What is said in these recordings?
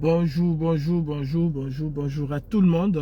Bonjour, bonjour, bonjour, bonjour, bonjour à tout le monde.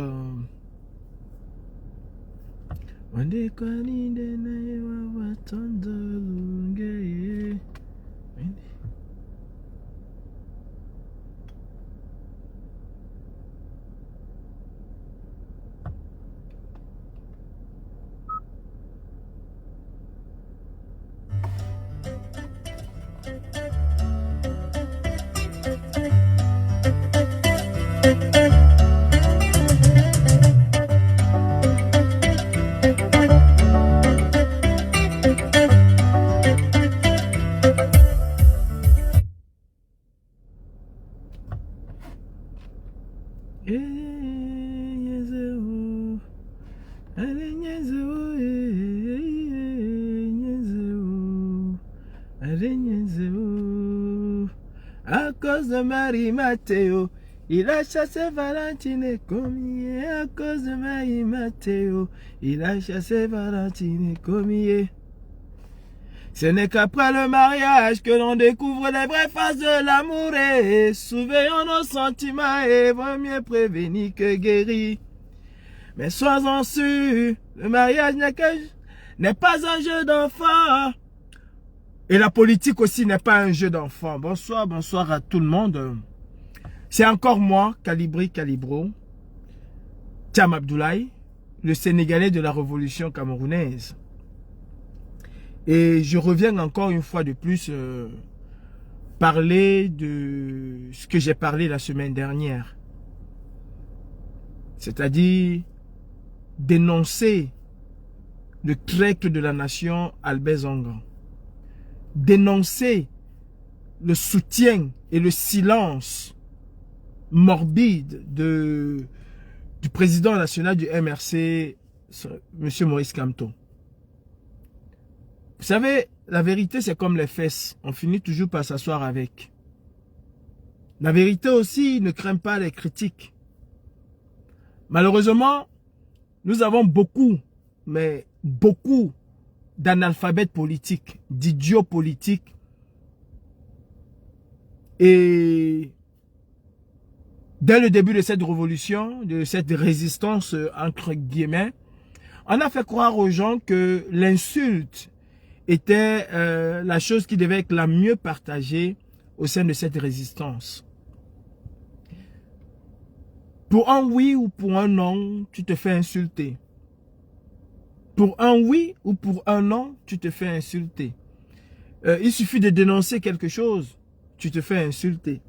À cause de Marie Matteo, il a chassé Valentine Comier. À cause de Marie Matteo, il a chassé Valentine Comier. Ce n'est qu'après le mariage que l'on découvre les vraies faces de l'amour et surveillons nos sentiments et vaut mieux prévenir que guérir. Mais sois-en sûr, le mariage n'est pas un jeu d'enfant. Et la politique aussi n'est pas un jeu d'enfant. Bonsoir, bonsoir à tout le monde. C'est encore moi, Calibri Calibro, Thiam Abdoulaye, le Sénégalais de la révolution camerounaise. Et je reviens encore une fois de plus parler de ce que j'ai parlé la semaine dernière. C'est-à-dire dénoncer le traître de la nation Albert Zongan. Dénoncer le soutien et le silence morbide du président national du MRC, M. Maurice Kamto. Vous savez, la vérité c'est comme les fesses, on finit toujours par s'asseoir avec. La vérité aussi ne craint pas les critiques. Malheureusement, nous avons beaucoup, mais beaucoup d'analphabètes politiques, d'idiots politiques. Et dès le début de cette révolution, de cette résistance entre guillemets, on a fait croire aux gens que l'insulte était la chose qui devait être la mieux partagée au sein de cette résistance. Pour un oui ou pour un non, tu te fais insulter. Pour un oui ou pour un non, tu te fais insulter. Il suffit de dénoncer quelque chose, tu te fais insulter.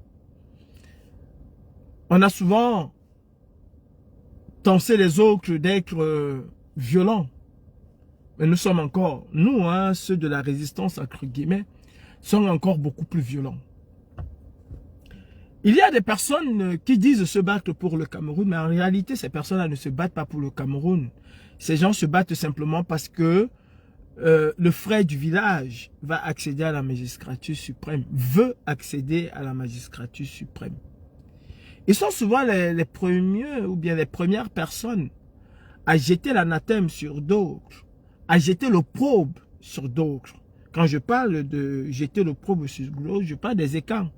On a souvent tensé les autres d'être violents. Mais nous sommes encore, nous, ceux de la résistance, entre guillemets, sommes encore beaucoup plus violents. Il y a des personnes qui disent se battre pour le Cameroun, mais en réalité, ces personnes-là ne se battent pas pour le Cameroun. Ces gens se battent simplement parce que le frère du village va accéder à la magistrature suprême, veut accéder à la magistrature suprême. Ils sont souvent les premiers ou bien les premières personnes à jeter l'anathème sur d'autres, à jeter l'opprobre sur d'autres. Quand je parle de jeter l'opprobre sur d'autres, je parle des écans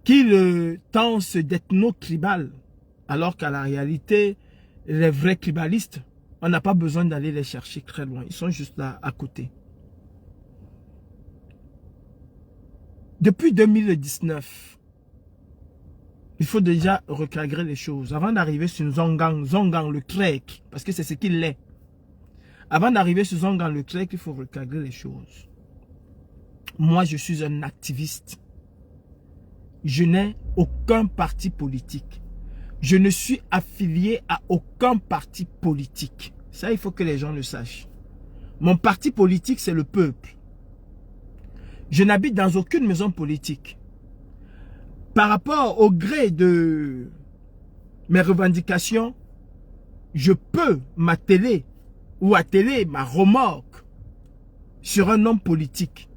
qui le tensent d'ethno-tribal, alors qu'à la réalité, les vrais tribalistes, on n'a pas besoin d'aller les chercher très loin. Ils sont juste là, à côté. Depuis 2019, il faut déjà recadrer les choses. Avant d'arriver sur Zongan le Trek, parce que c'est ce qu'il est. Avant d'arriver sur Zongan le Trek, il faut recadrer les choses. Moi, je suis un activiste. Je n'ai aucun parti politique. Je ne suis affilié à aucun parti politique. Ça, il faut que les gens le sachent. Mon parti politique, c'est le peuple. Je n'habite dans aucune maison politique. Par rapport au gré de mes revendications, je peux m'atteler ou atteler ma remorque sur un homme politique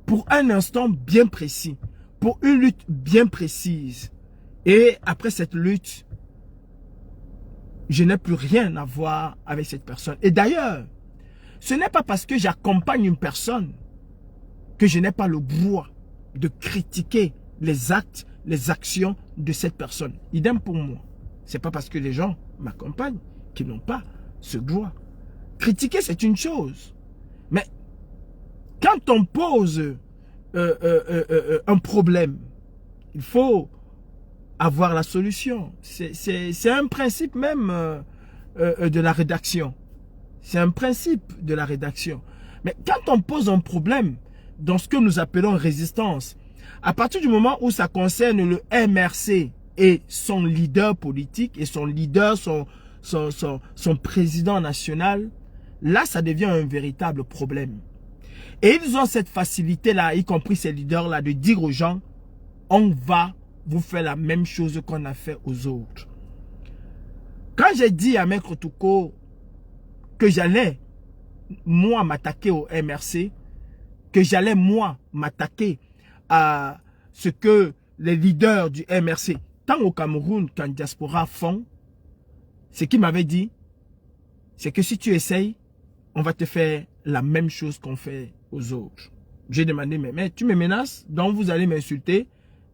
pour un instant bien précis, pour une lutte bien précise. Et après cette lutte, je n'ai plus rien à voir avec cette personne. Et d'ailleurs, ce n'est pas parce que j'accompagne une personne que je n'ai pas le droit de critiquer les actes, les actions de cette personne. Idem pour moi. C'est pas parce que les gens m'accompagnent qu'ils n'ont pas ce droit. Critiquer, c'est une chose. Mais quand on pose un problème, il faut avoir la solution. C'est un principe même de la rédaction. C'est un principe de la rédaction. Mais quand on pose un problème dans ce que nous appelons résistance, à partir du moment où ça concerne le MRC et son leader politique et son leader, son président national, là, ça devient un véritable problème. Et ils ont cette facilité-là, y compris ces leaders-là, de dire aux gens, on va vous faire la même chose qu'on a fait aux autres. Quand j'ai dit à Maître Touko que j'allais, moi, m'attaquer au MRC, que j'allais, moi, m'attaquer à ce que les leaders du MRC, tant au Cameroun qu'en diaspora, font, ce qu'il m'avait dit, c'est que si tu essayes, on va te faire la même chose qu'on fait aux autres. J'ai demandé, mais tu me menaces, donc vous allez m'insulter.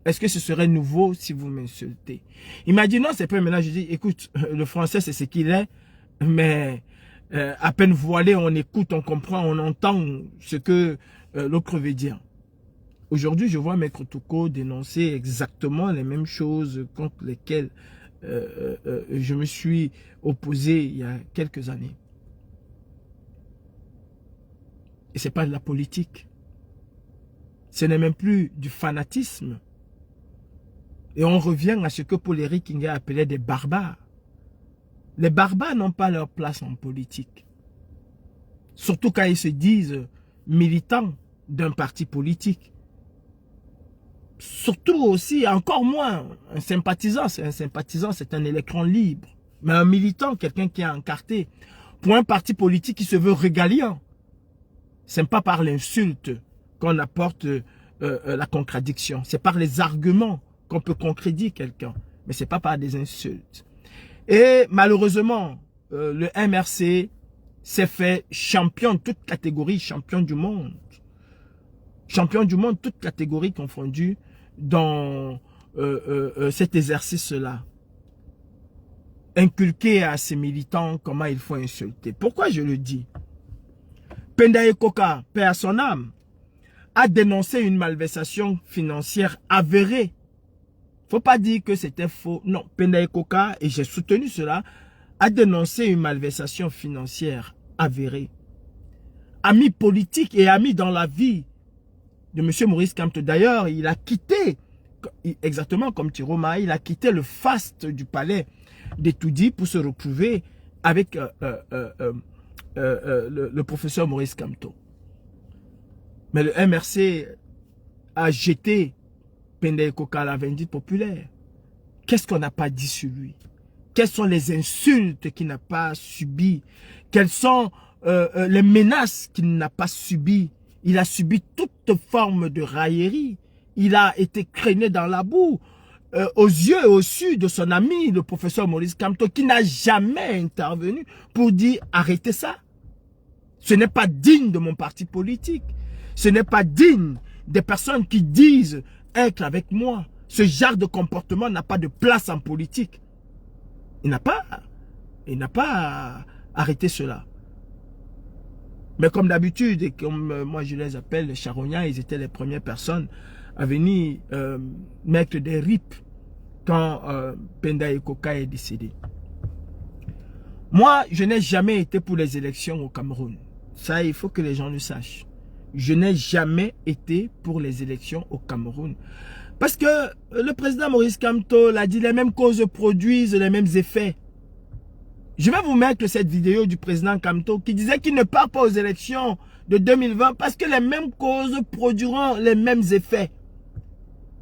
Est-ce que ce serait nouveau si vous m'insultez? Il m'a dit, non, c'est pas un menace. Je dis, écoute, le français, c'est ce qu'il est, mais à peine voilé, on écoute, on comprend, on entend ce que l'autre veut dire. Aujourd'hui, je vois Maître Touko dénoncer exactement les mêmes choses contre lesquelles je me suis opposé il y a quelques années. Et ce n'est pas de la politique. Ce n'est même plus du fanatisme. Et on revient à ce que Paul-Éric Kinga appelait des barbares. Les barbares n'ont pas leur place en politique. Surtout quand ils se disent militants d'un parti politique. Surtout aussi, encore moins, un sympathisant. Un sympathisant, c'est un électron libre. Mais un militant, quelqu'un qui est encarté pour un parti politique qui se veut régalien. Ce n'est pas par l'insulte qu'on apporte la contradiction. C'est par les arguments qu'on peut concrédier quelqu'un. Mais ce n'est pas par des insultes. Et malheureusement, le MRC s'est fait champion de toute catégorie, champion du monde. Champion du monde, toute catégorie confondue dans cet exercice-là. Inculquer à ses militants comment il faut insulter. Pourquoi je le dis? Pendaye Koka, paix à son âme, a dénoncé une malversation financière avérée. Faut pas dire que c'était faux. Non, Pendaye Koka, et j'ai soutenu cela, a dénoncé une malversation financière avérée. Ami politique et ami dans la vie de M. Maurice Kamto. D'ailleurs, il a quitté, exactement comme Tiroma, il a quitté le faste du palais d'Etoudi pour se retrouver avec le professeur Maurice Kamto. Mais le MRC a jeté Pendaye Koka à la vindicte populaire. Qu'est-ce qu'on n'a pas dit sur lui? Quelles sont les insultes qu'il n'a pas subies? Quelles sont les menaces qu'il n'a pas subies? Il a subi toute forme de raillerie. Il a été traîné dans la boue aux yeux et au su de son ami, le professeur Maurice Kamto, qui n'a jamais intervenu pour dire arrêtez ça. Ce n'est pas digne de mon parti politique. Ce n'est pas digne des personnes qui disent être avec moi. Ce genre de comportement n'a pas de place en politique. Il n'a pas arrêté cela. Mais comme d'habitude, et comme moi je les appelle les charognards, ils étaient les premières personnes à venir mettre des rips quand Pendaye Koka est décédé. Moi, je n'ai jamais été pour les élections au Cameroun. Ça, il faut que les gens le sachent. Je n'ai jamais été pour les élections au Cameroun. Parce que le président Maurice Kamto l'a dit, les mêmes causes produisent les mêmes effets. Je vais vous mettre cette vidéo du président Kamto qui disait qu'il ne part pas aux élections de 2020 parce que les mêmes causes produiront les mêmes effets.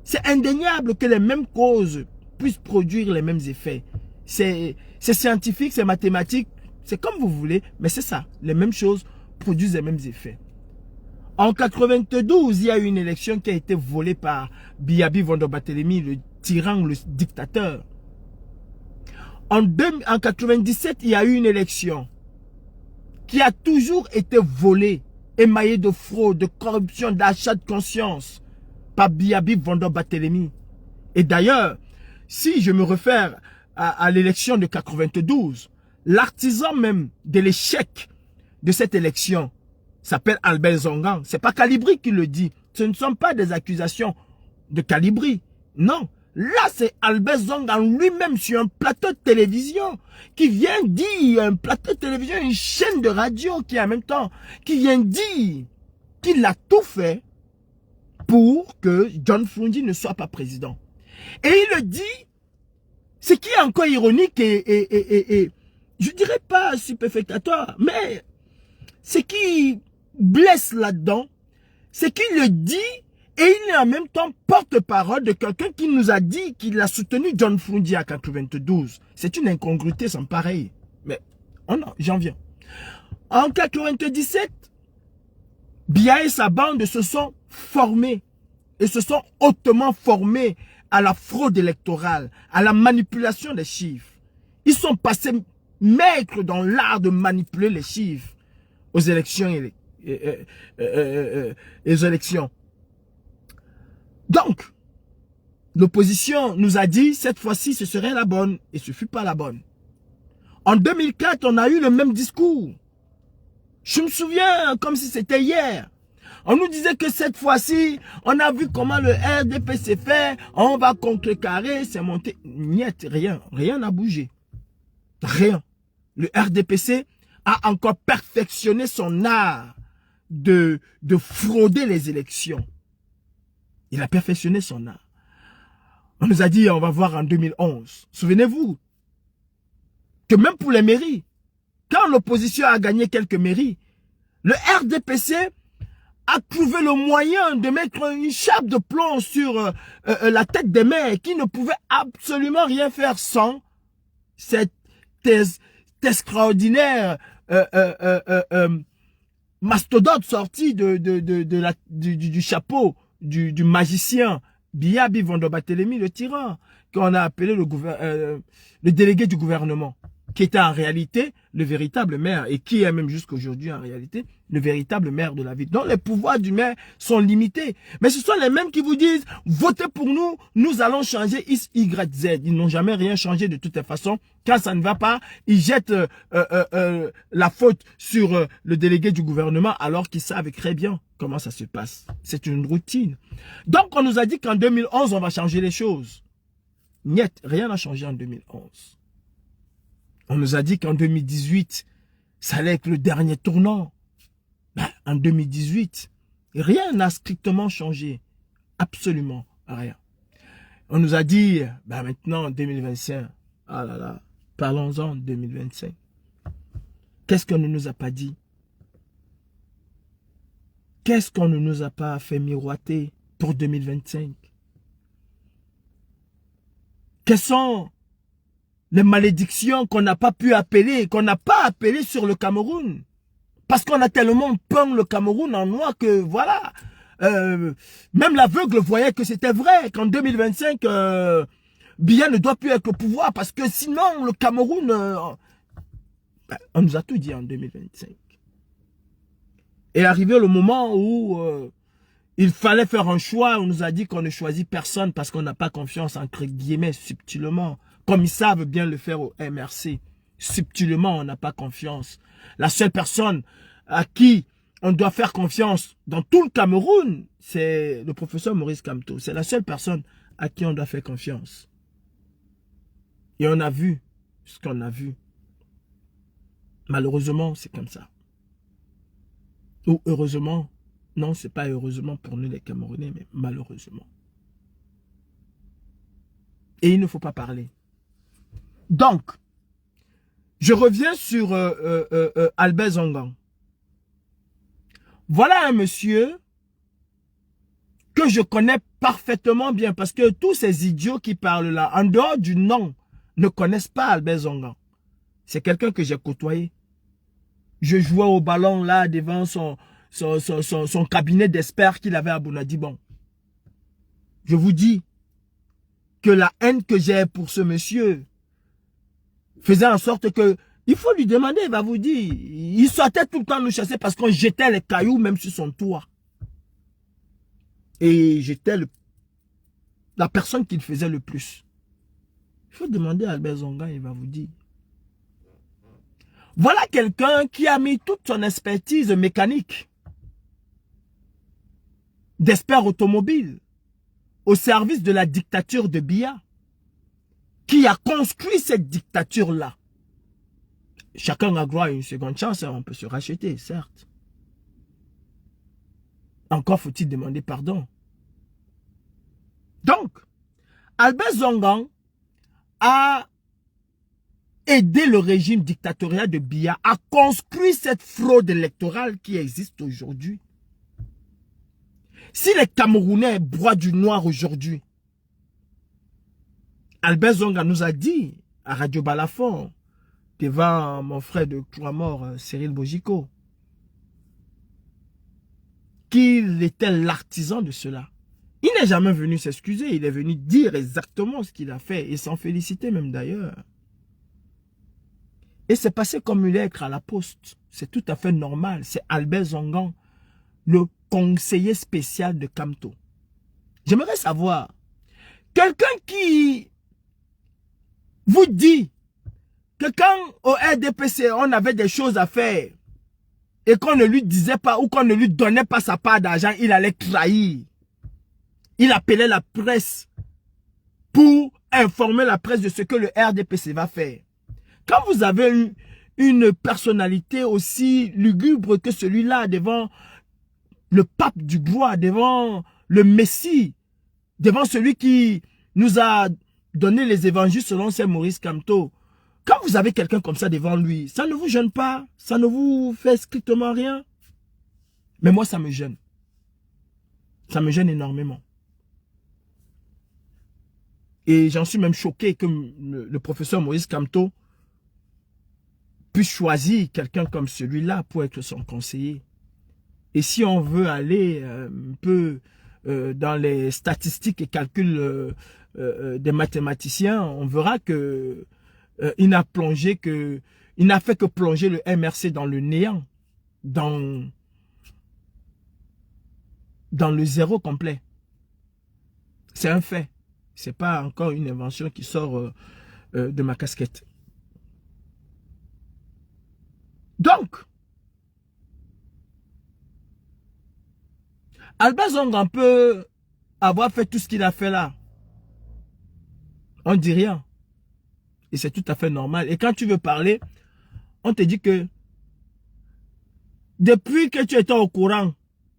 C'est indéniable que les mêmes causes puissent produire les mêmes effets. C'est scientifique, c'est mathématique, c'est comme vous voulez, mais c'est ça. Les mêmes choses produisent les mêmes effets. En 92, il y a eu une élection qui a été volée par Biyabi Vondobatélémy, le tyran, le dictateur. En 97, il y a eu une élection qui a toujours été volée, émaillée de fraude, de corruption, d'achat de conscience par Biyabi Vondobatélémy. Et d'ailleurs, si je me réfère à l'élection de 92, l'artisan même de l'échec de cette élection s'appelle Albert Zongan. C'est pas Calibri qui le dit. Ce ne sont pas des accusations de Calibri. Non. Là, c'est Albert Zongan lui-même sur un plateau de télévision qui vient dire, un plateau de télévision, une chaîne de radio qui en même temps, qui vient dire qu'il a tout fait pour que John Froundy ne soit pas président. Et il le dit, ce qui est encore ironique et je dirais pas stupéficatoire, mais ce qui blesse là-dedans, c'est qu'il le dit et il est en même temps porte-parole de quelqu'un qui nous a dit qu'il a soutenu John Froundy à 92. C'est une incongruité sans pareil. Mais j'en viens. En 97, Biya et sa bande se sont formés et se sont hautement formés à la fraude électorale, à la manipulation des chiffres. Ils sont passés maîtres dans l'art de manipuler les chiffres aux élections et les élections. Donc, l'opposition nous a dit cette fois-ci ce serait la bonne et ce ne fut pas la bonne. En 2004, on a eu le même discours. Je me souviens comme si c'était hier. On nous disait que cette fois-ci, on a vu comment le RDP s'est fait, on va contrecarrer, c'est monté. Niet, rien n'a bougé. Rien. Le RDPC a encore perfectionné son art de frauder les élections. Il a perfectionné son art. On nous a dit, on va voir en 2011. Souvenez-vous que même pour les mairies, quand l'opposition a gagné quelques mairies, le RDPC a trouvé le moyen de mettre une chape de plomb sur la tête des maires qui ne pouvaient absolument rien faire sans cette extraordinaire mastodonte sortie du chapeau du magicien Biya Bivando Barthélémy, le tyran, qu'on a appelé le délégué du gouvernement, qui était en réalité le véritable maire et qui est même jusqu'aujourd'hui en réalité le véritable maire de la ville. Donc les pouvoirs du maire sont limités. Mais ce sont les mêmes qui vous disent votez pour nous, nous allons changer X, Y, Z. Ils n'ont jamais rien changé de toutes les façons. Quand ça ne va pas, ils jettent la faute sur le délégué du gouvernement alors qu'ils savent très bien comment ça se passe. C'est une routine. Donc on nous a dit qu'en 2011 on va changer les choses. Niet, rien n'a changé en 2011. On nous a dit qu'en 2018, ça allait être le dernier tournant. Ben, en 2018, rien n'a strictement changé. Absolument rien. On nous a dit, ben maintenant, en 2025, ah là là, parlons-en 2025. Qu'est-ce qu'on ne nous a pas dit? Qu'est-ce qu'on ne nous a pas fait miroiter pour 2025? Quelles sont les malédictions qu'on n'a pas pu appeler, qu'on n'a pas appelé sur le Cameroun? Parce qu'on a tellement peint le Cameroun en noir que voilà, même l'aveugle voyait que c'était vrai, qu'en 2025, Biya ne doit plus être au pouvoir parce que sinon le Cameroun, on nous a tout dit en 2025. Et arrivé le moment où il fallait faire un choix, on nous a dit qu'on ne choisit personne parce qu'on n'a pas confiance, entre guillemets, subtilement, comme ils savent bien le faire au MRC. Subtilement, on n'a pas confiance. La seule personne à qui on doit faire confiance dans tout le Cameroun, c'est le professeur Maurice Kamto. C'est la seule personne à qui on doit faire confiance. Et on a vu ce qu'on a vu. Malheureusement, c'est comme ça. Ou heureusement, non, c'est pas heureusement pour nous les Camerounais, mais malheureusement. Et il ne faut pas parler. Donc, je reviens sur Albert Zongan. Voilà un monsieur que je connais parfaitement bien parce que tous ces idiots qui parlent là, en dehors du nom, ne connaissent pas Albert Zongan. C'est quelqu'un que j'ai côtoyé. Je jouais au ballon là devant son cabinet d'experts qu'il avait à Bounadibon. Je vous dis que la haine que j'ai pour ce monsieur faisait en sorte que, il faut lui demander, il va vous dire, il sortait tout le temps nous chasser parce qu'on jetait les cailloux même sur son toit. Et j'étais la personne qui le faisait le plus. Il faut demander à Albert Zongan, il va vous dire. Voilà quelqu'un qui a mis toute son expertise mécanique d'expert automobile au service de la dictature de Biya, qui a construit cette dictature-là. Chacun a droit à une seconde chance, on peut se racheter, certes. Encore faut-il demander pardon. Donc, Albert Zongan a aidé le régime dictatorial de Biya à construire cette fraude électorale qui existe aujourd'hui. Si les Camerounais broient du noir aujourd'hui, Albert Zongan nous a dit à Radio Balafon, devant mon frère de Croix-Mort, Cyril Bojiko, qu'il était l'artisan de cela. Il n'est jamais venu s'excuser, il est venu dire exactement ce qu'il a fait et s'en féliciter même d'ailleurs. Et c'est passé comme une lettre à la poste. C'est tout à fait normal. C'est Albert Zongan, le conseiller spécial de Kamto. J'aimerais savoir, quelqu'un qui vous dit que quand au RDPC, on avait des choses à faire et qu'on ne lui disait pas ou qu'on ne lui donnait pas sa part d'argent, il allait trahir. Il appelait la presse pour informer la presse de ce que le RDPC va faire. Quand vous avez une personnalité aussi lugubre que celui-là devant le pape du bois, devant le Messie, devant celui qui nous a donné les évangiles selon Saint Maurice Kamto, quand vous avez quelqu'un comme ça devant lui, ça ne vous gêne pas, ça ne vous fait strictement rien. Mais moi, ça me gêne. Ça me gêne énormément. Et j'en suis même choqué que le professeur Maurice Kamto puisse choisir quelqu'un comme celui-là pour être son conseiller. Et si on veut aller un peu dans les statistiques et calculs des mathématiciens, on verra que il n'a fait que plonger le MRC dans le néant, dans le zéro complet. C'est un fait. C'est pas encore une invention qui sort de ma casquette. Donc, Albert Zongan peut avoir fait tout ce qu'il a fait là. On ne dit rien. Et c'est tout à fait normal. Et quand tu veux parler, on te dit que depuis que tu étais au courant,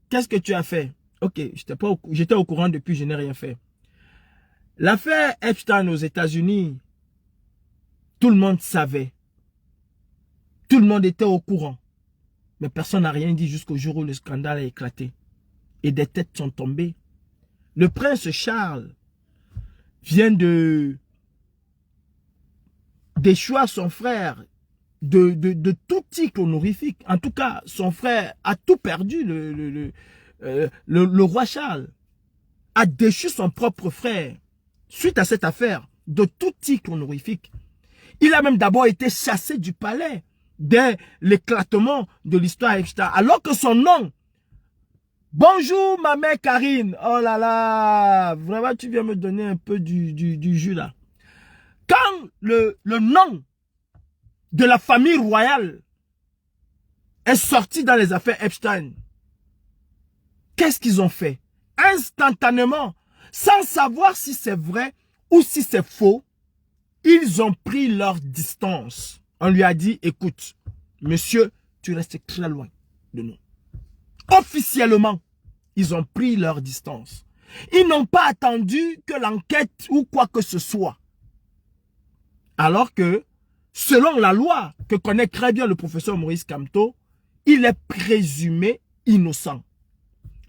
qu'est-ce que tu as fait? Ok, j'étais au courant depuis, je n'ai rien fait. L'affaire Epstein aux États-Unis, tout le monde savait. Tout le monde était au courant. Mais personne n'a rien dit jusqu'au jour où le scandale a éclaté. Et des têtes sont tombées. Le prince Charles vient d'échoir son frère de tout titre honorifique. En tout cas, son frère a tout perdu. Le roi Charles a déchu son propre frère suite à cette affaire de tout titre honorifique. Il a même d'abord été chassé du palais dès l'éclatement de l'histoire Epstein. Alors que son nom, bonjour ma mère Karine, oh là là, vraiment tu viens me donner un peu du jus là. Quand le nom de la famille royale est sorti dans les affaires Epstein, qu'est-ce qu'ils ont fait? Instantanément, sans savoir si c'est vrai ou si c'est faux, ils ont pris leur distance. On lui a dit, écoute, monsieur, tu restes très loin de nous. Officiellement, ils ont pris leur distance. Ils n'ont pas attendu que l'enquête ou quoi que ce soit. Alors que, selon la loi que connaît très bien le professeur Maurice Kamto, il est présumé innocent.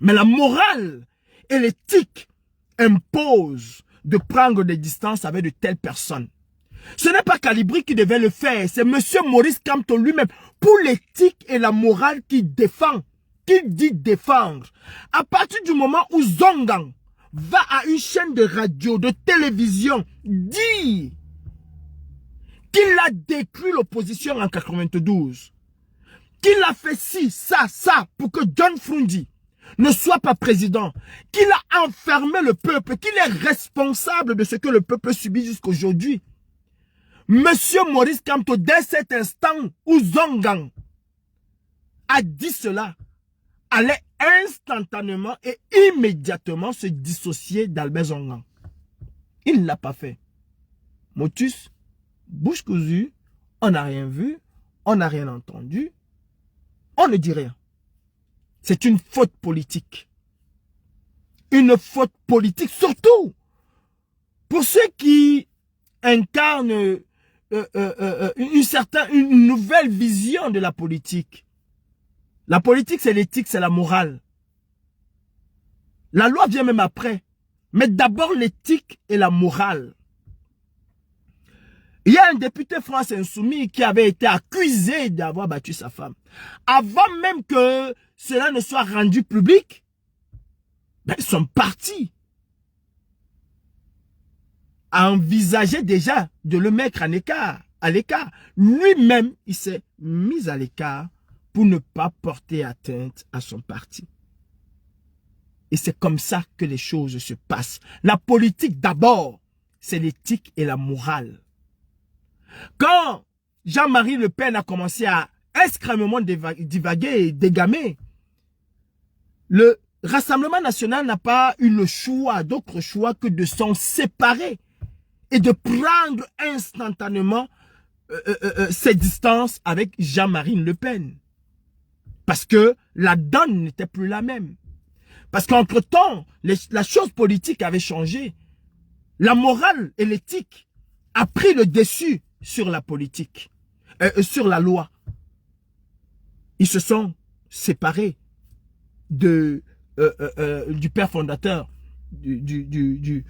Mais la morale et l'éthique imposent de prendre des distances avec de telles personnes. Ce n'est pas Calibri qui devait le faire, c'est monsieur Maurice Kamto lui-même, pour l'éthique et la morale qu'il défend, qu'il dit défendre. À partir du moment où Zongan va à une chaîne de radio, de télévision, dire qu'il a détruit l'opposition en 92, qu'il a fait ci, ça, pour que John Frundi ne soit pas président, qu'il a enfermé le peuple, qu'il est responsable de ce que le peuple subit jusqu'aujourd'hui. Monsieur Maurice Kamto, dès cet instant où Zongang a dit cela, allait instantanément et immédiatement se dissocier d'Albert Zongang. Il ne l'a pas fait. Motus, bouche cousue, on n'a rien vu, on n'a rien entendu, on ne dit rien. C'est une faute politique. Une faute politique, surtout pour ceux qui incarnent une nouvelle vision de la politique. La politique, c'est l'éthique, c'est la morale. La loi vient même après. Mais d'abord l'éthique et la morale. Il y a un député France Insoumis qui avait été accusé d'avoir battu sa femme. Avant même que cela ne soit rendu public, ben, son parti a envisagé déjà de le mettre à l'écart. Lui-même, il s'est mis à l'écart pour ne pas porter atteinte à son parti. Et c'est comme ça que les choses se passent. La politique d'abord, c'est l'éthique et la morale. Quand Jean-Marie Le Pen a commencé à extrêmement divaguer et dégamer, le Rassemblement national n'a pas eu le choix, d'autre choix que de s'en séparer et de prendre instantanément ses distances avec Jean-Marie Le Pen. Parce que la donne n'était plus la même. Parce qu'entre-temps, la chose politique avait changé. La morale et l'éthique a pris le dessus sur la politique, sur la loi. Ils se sont séparés du père fondateur du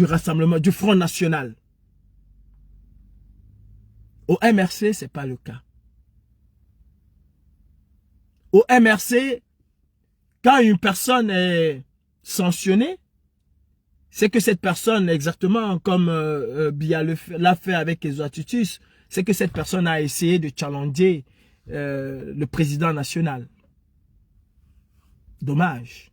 rassemblement, du Front National. Au MRC, ce n'est pas le cas. Au MRC, quand une personne est sanctionnée, c'est que cette personne, exactement comme Biya l'a fait avec Ezoatitus, c'est que cette personne a essayé de challenger le président national. Dommage.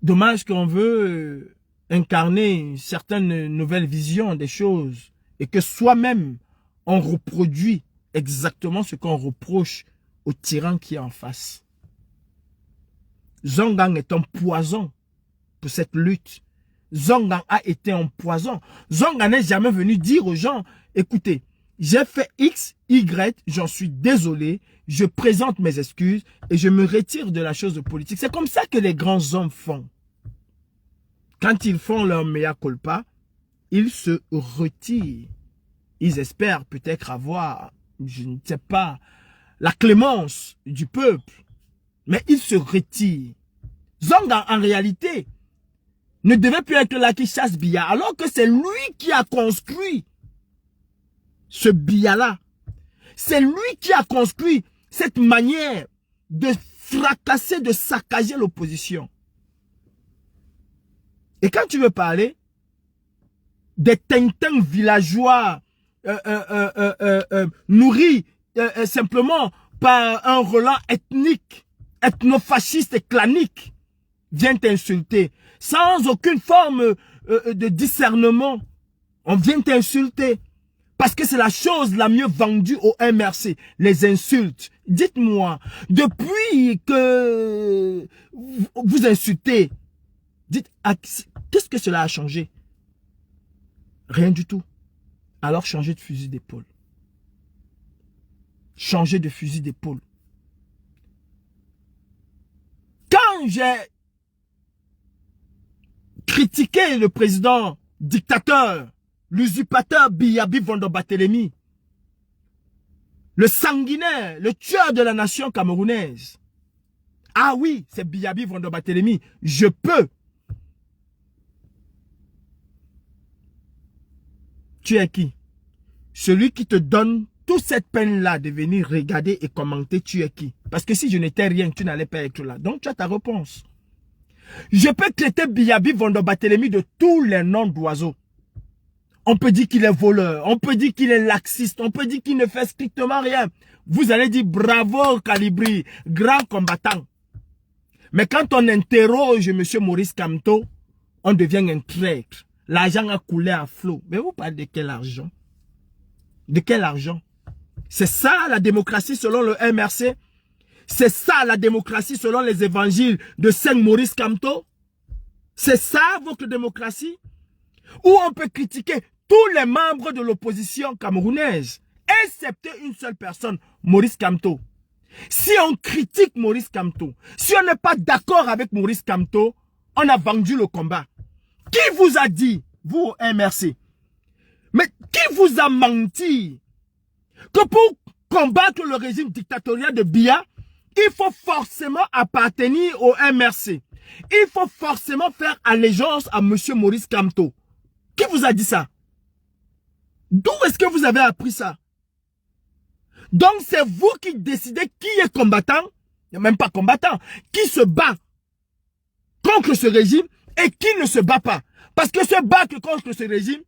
Dommage qu'on veut incarner une certaine nouvelle vision des choses et que soi-même, on reproduit exactement ce qu'on reproche au tyran qui est en face. Zongang est un poison pour cette lutte. Zongang a été un poison. Zongang n'est jamais venu dire aux gens, écoutez, j'ai fait X, Y, j'en suis désolé, je présente mes excuses et je me retire de la chose politique. C'est comme ça que les grands hommes font. Quand ils font leur mea culpa, ils se retirent. Ils espèrent peut-être avoir, je ne sais pas, la clémence du peuple. Mais ils se retirent. Zongang, en réalité, ne devait plus être là qui chasse Biya, alors que c'est lui qui a construit ce Biya-là. C'est lui qui a construit cette manière de fracasser, de saccager l'opposition. Et quand tu veux parler des tintins villageois nourris simplement par un relent ethnique, ethnofasciste et clanique, vient t'insulter, sans aucune forme de discernement, on vient t'insulter. Parce que c'est la chose la mieux vendue au MRC, les insultes. Dites-moi, depuis que vous insultez, dites, qu'est-ce que cela a changé? Rien du tout. Alors changez de fusil d'épaule. Changez de fusil d'épaule. Quand j'ai critiqué le président dictateur, l'usurpateur Biyabi Vondo Barthélémy, le sanguinaire, le tueur de la nation camerounaise. Ah oui, c'est Biyabi Vondo Barthélémy. Je peux. Tu es qui? Celui qui te donne toute cette peine-là de venir regarder et commenter, tu es qui? Parce que si je n'étais rien, tu n'allais pas être là. Donc tu as ta réponse. Je peux traiter Biyabi Vondo Barthélémy de tous les noms d'oiseaux. On peut dire qu'il est voleur, on peut dire qu'il est laxiste, on peut dire qu'il ne fait strictement rien. Vous allez dire bravo Calibri, grand combattant. Mais quand on interroge M. Maurice Kamto, on devient un traître. L'argent a coulé à flot. Mais vous parlez de quel argent? De quel argent? C'est ça la démocratie selon le MRC? C'est ça la démocratie selon les évangiles de Saint Maurice Kamto? C'est ça votre démocratie? Où on peut critiquer tous les membres de l'opposition camerounaise, excepté une seule personne, Maurice Kamto. Si on critique Maurice Kamto, si on n'est pas d'accord avec Maurice Kamto, on a vendu le combat. Qui vous a dit, vous MRC, mais qui vous a menti que pour combattre le régime dictatorial de Biya, il faut forcément appartenir au MRC. Il faut forcément faire allégeance à M. Maurice Kamto. Qui vous a dit ça? D'où est-ce que vous avez appris ça? Donc c'est vous qui décidez qui est combattant, même pas combattant, qui se bat contre ce régime et qui ne se bat pas. Parce que se battre contre ce régime,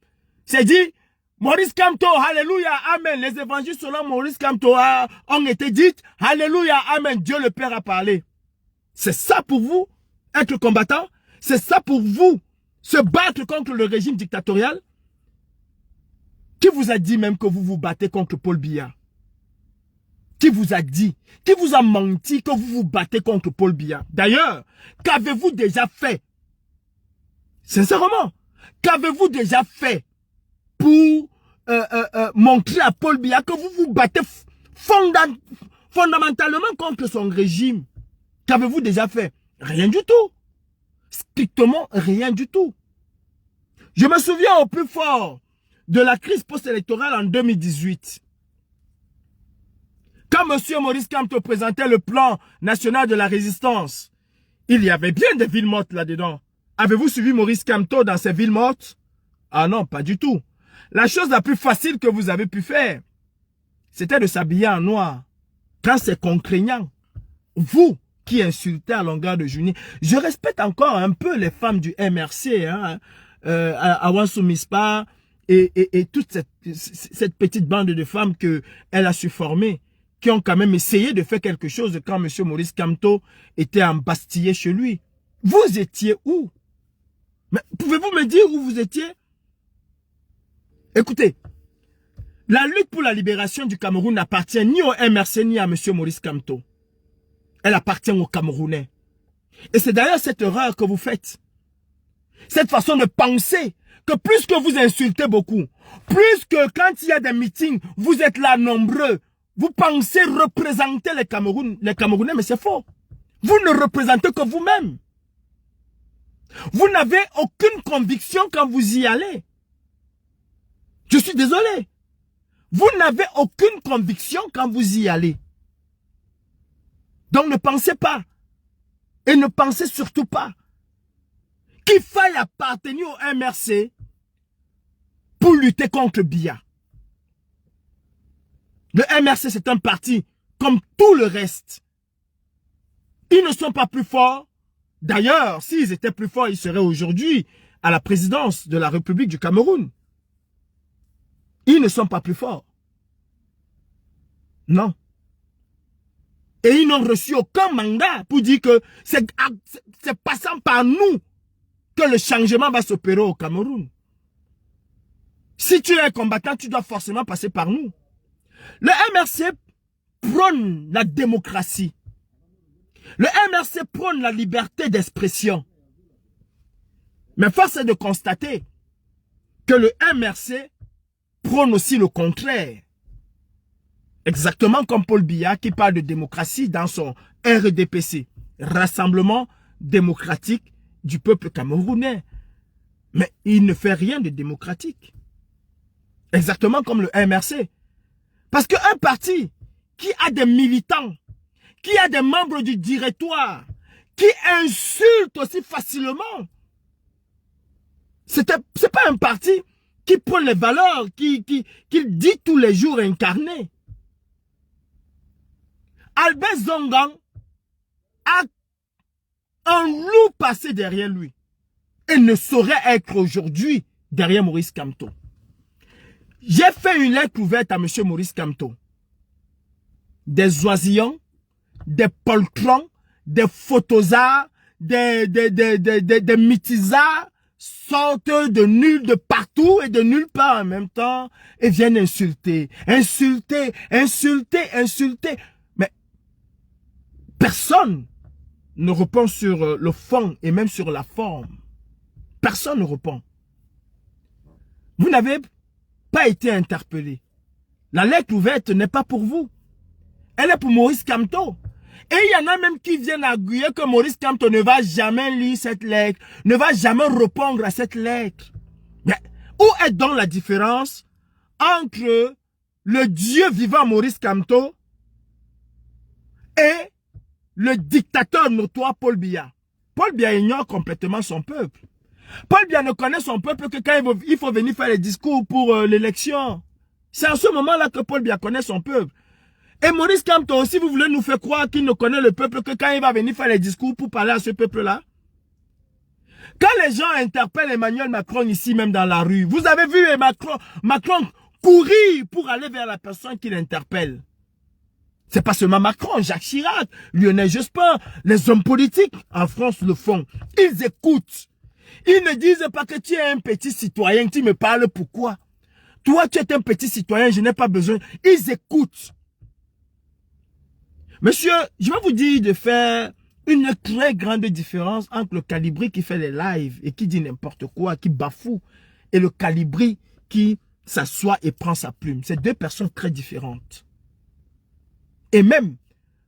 c'est dit, Maurice Kamto, alléluia, amen. Les évangiles selon Maurice Kamto ont été dites, alléluia, amen. Dieu le Père a parlé. C'est ça pour vous, être combattant? C'est ça pour vous, se battre contre le régime dictatorial? Qui vous a dit même que vous vous battez contre Paul Biya? Qui vous a dit? Qui vous a menti que vous vous battez contre Paul Biya? D'ailleurs, qu'avez-vous déjà fait? Sincèrement, qu'avez-vous déjà fait pour montrer à Paul Biya que vous vous battez fondamentalement contre son régime? Qu'avez-vous déjà fait? Rien du tout. Strictement rien du tout. Je me souviens au plus fort de la crise post-électorale en 2018. Quand M. Maurice Kamto présentait le plan national de la résistance, il y avait bien des villes mortes là-dedans. Avez-vous suivi Maurice Kamto dans ces villes mortes? Ah non, pas du tout. La chose la plus facile que vous avez pu faire, c'était de s'habiller en noir. Quand c'est contraignant. Vous qui insultez à longueur de journée. Je respecte encore un peu les femmes du MRC, hein, Awansou Mispa et toute cette petite bande de femmes qu'elle a su former, qui ont quand même essayé de faire quelque chose quand M. Maurice Kamto était embastillé chez lui. Vous étiez où? Mais pouvez-vous me dire où vous étiez? Écoutez, la lutte pour la libération du Cameroun n'appartient ni au MRC ni à M. Maurice Kamto. Elle appartient aux Camerounais. Et c'est d'ailleurs cette erreur que vous faites. Cette façon de penser que plus que vous insultez beaucoup, plus que quand il y a des meetings, vous êtes là nombreux, vous pensez représenter les Camerounais, mais c'est faux. Vous ne représentez que vous-même. Vous n'avez aucune conviction quand vous y allez. Je suis désolé. Vous n'avez aucune conviction quand vous y allez. Donc ne pensez pas. Et ne pensez surtout pas qu'il faille appartenir au MRC pour lutter contre Biya. Le MRC, c'est un parti comme tout le reste. Ils ne sont pas plus forts. D'ailleurs, s'ils étaient plus forts, ils seraient aujourd'hui à la présidence de la République du Cameroun. Ils ne sont pas plus forts. Non. Et ils n'ont reçu aucun mandat pour dire que c'est passant par nous que le changement va s'opérer au Cameroun. Si tu es un combattant, tu dois forcément passer par nous. Le MRC prône la démocratie. Le MRC prône la liberté d'expression. Mais force est de constater que le MRC prône aussi le contraire. Exactement comme Paul Biya qui parle de démocratie dans son RDPC, Rassemblement démocratique du peuple camerounais. Mais il ne fait rien de démocratique. Exactement comme le MRC. Parce qu'un parti qui a des militants, qui a des membres du directoire, qui insulte aussi facilement, c'est pas un parti qui prend les valeurs, qu'il dit tous les jours incarner. Albert Zongang a un loup passé derrière lui et ne saurait être aujourd'hui derrière Maurice Kamto. J'ai fait une lettre ouverte à M. Maurice Kamto. Des oisillons, des poltrons, des photosas, des mythisas sortent de partout et de nulle part en même temps et viennent insulter. Mais personne ne répond sur le fond et même sur la forme. Personne ne répond. Vous n'avez pas été interpellé. La lettre ouverte n'est pas pour vous. Elle est pour Maurice Kamto. Et il y en a même qui viennent arguer que Maurice Kamto ne va jamais lire cette lettre, ne va jamais répondre à cette lettre. Mais où est donc la différence entre le Dieu vivant Maurice Kamto et le dictateur notoire Paul Biya? Paul Biya ignore complètement son peuple. Paul Biya ne connaît son peuple que quand il faut venir faire les discours pour l'élection. C'est en ce moment-là que Paul Biya connaît son peuple. Et Maurice Kamto aussi, vous voulez nous faire croire qu'il ne connaît le peuple que quand il va venir faire les discours pour parler à ce peuple-là? Quand les gens interpellent Emmanuel Macron ici, même dans la rue, vous avez vu Macron courir pour aller vers la personne qui l'interpelle. C'est pas seulement Macron, Jacques Chirac, Lionel Jospin, les hommes politiques en France le font. Ils écoutent. Ils ne disent pas que tu es un petit citoyen, tu me parles pourquoi? Toi, tu es un petit citoyen, je n'ai pas besoin. Ils écoutent. Monsieur, je vais vous dire de faire une très grande différence entre le Calibri qui fait les lives et qui dit n'importe quoi, qui bafoue, et le Calibri qui s'assoit et prend sa plume. C'est deux personnes très différentes. Et même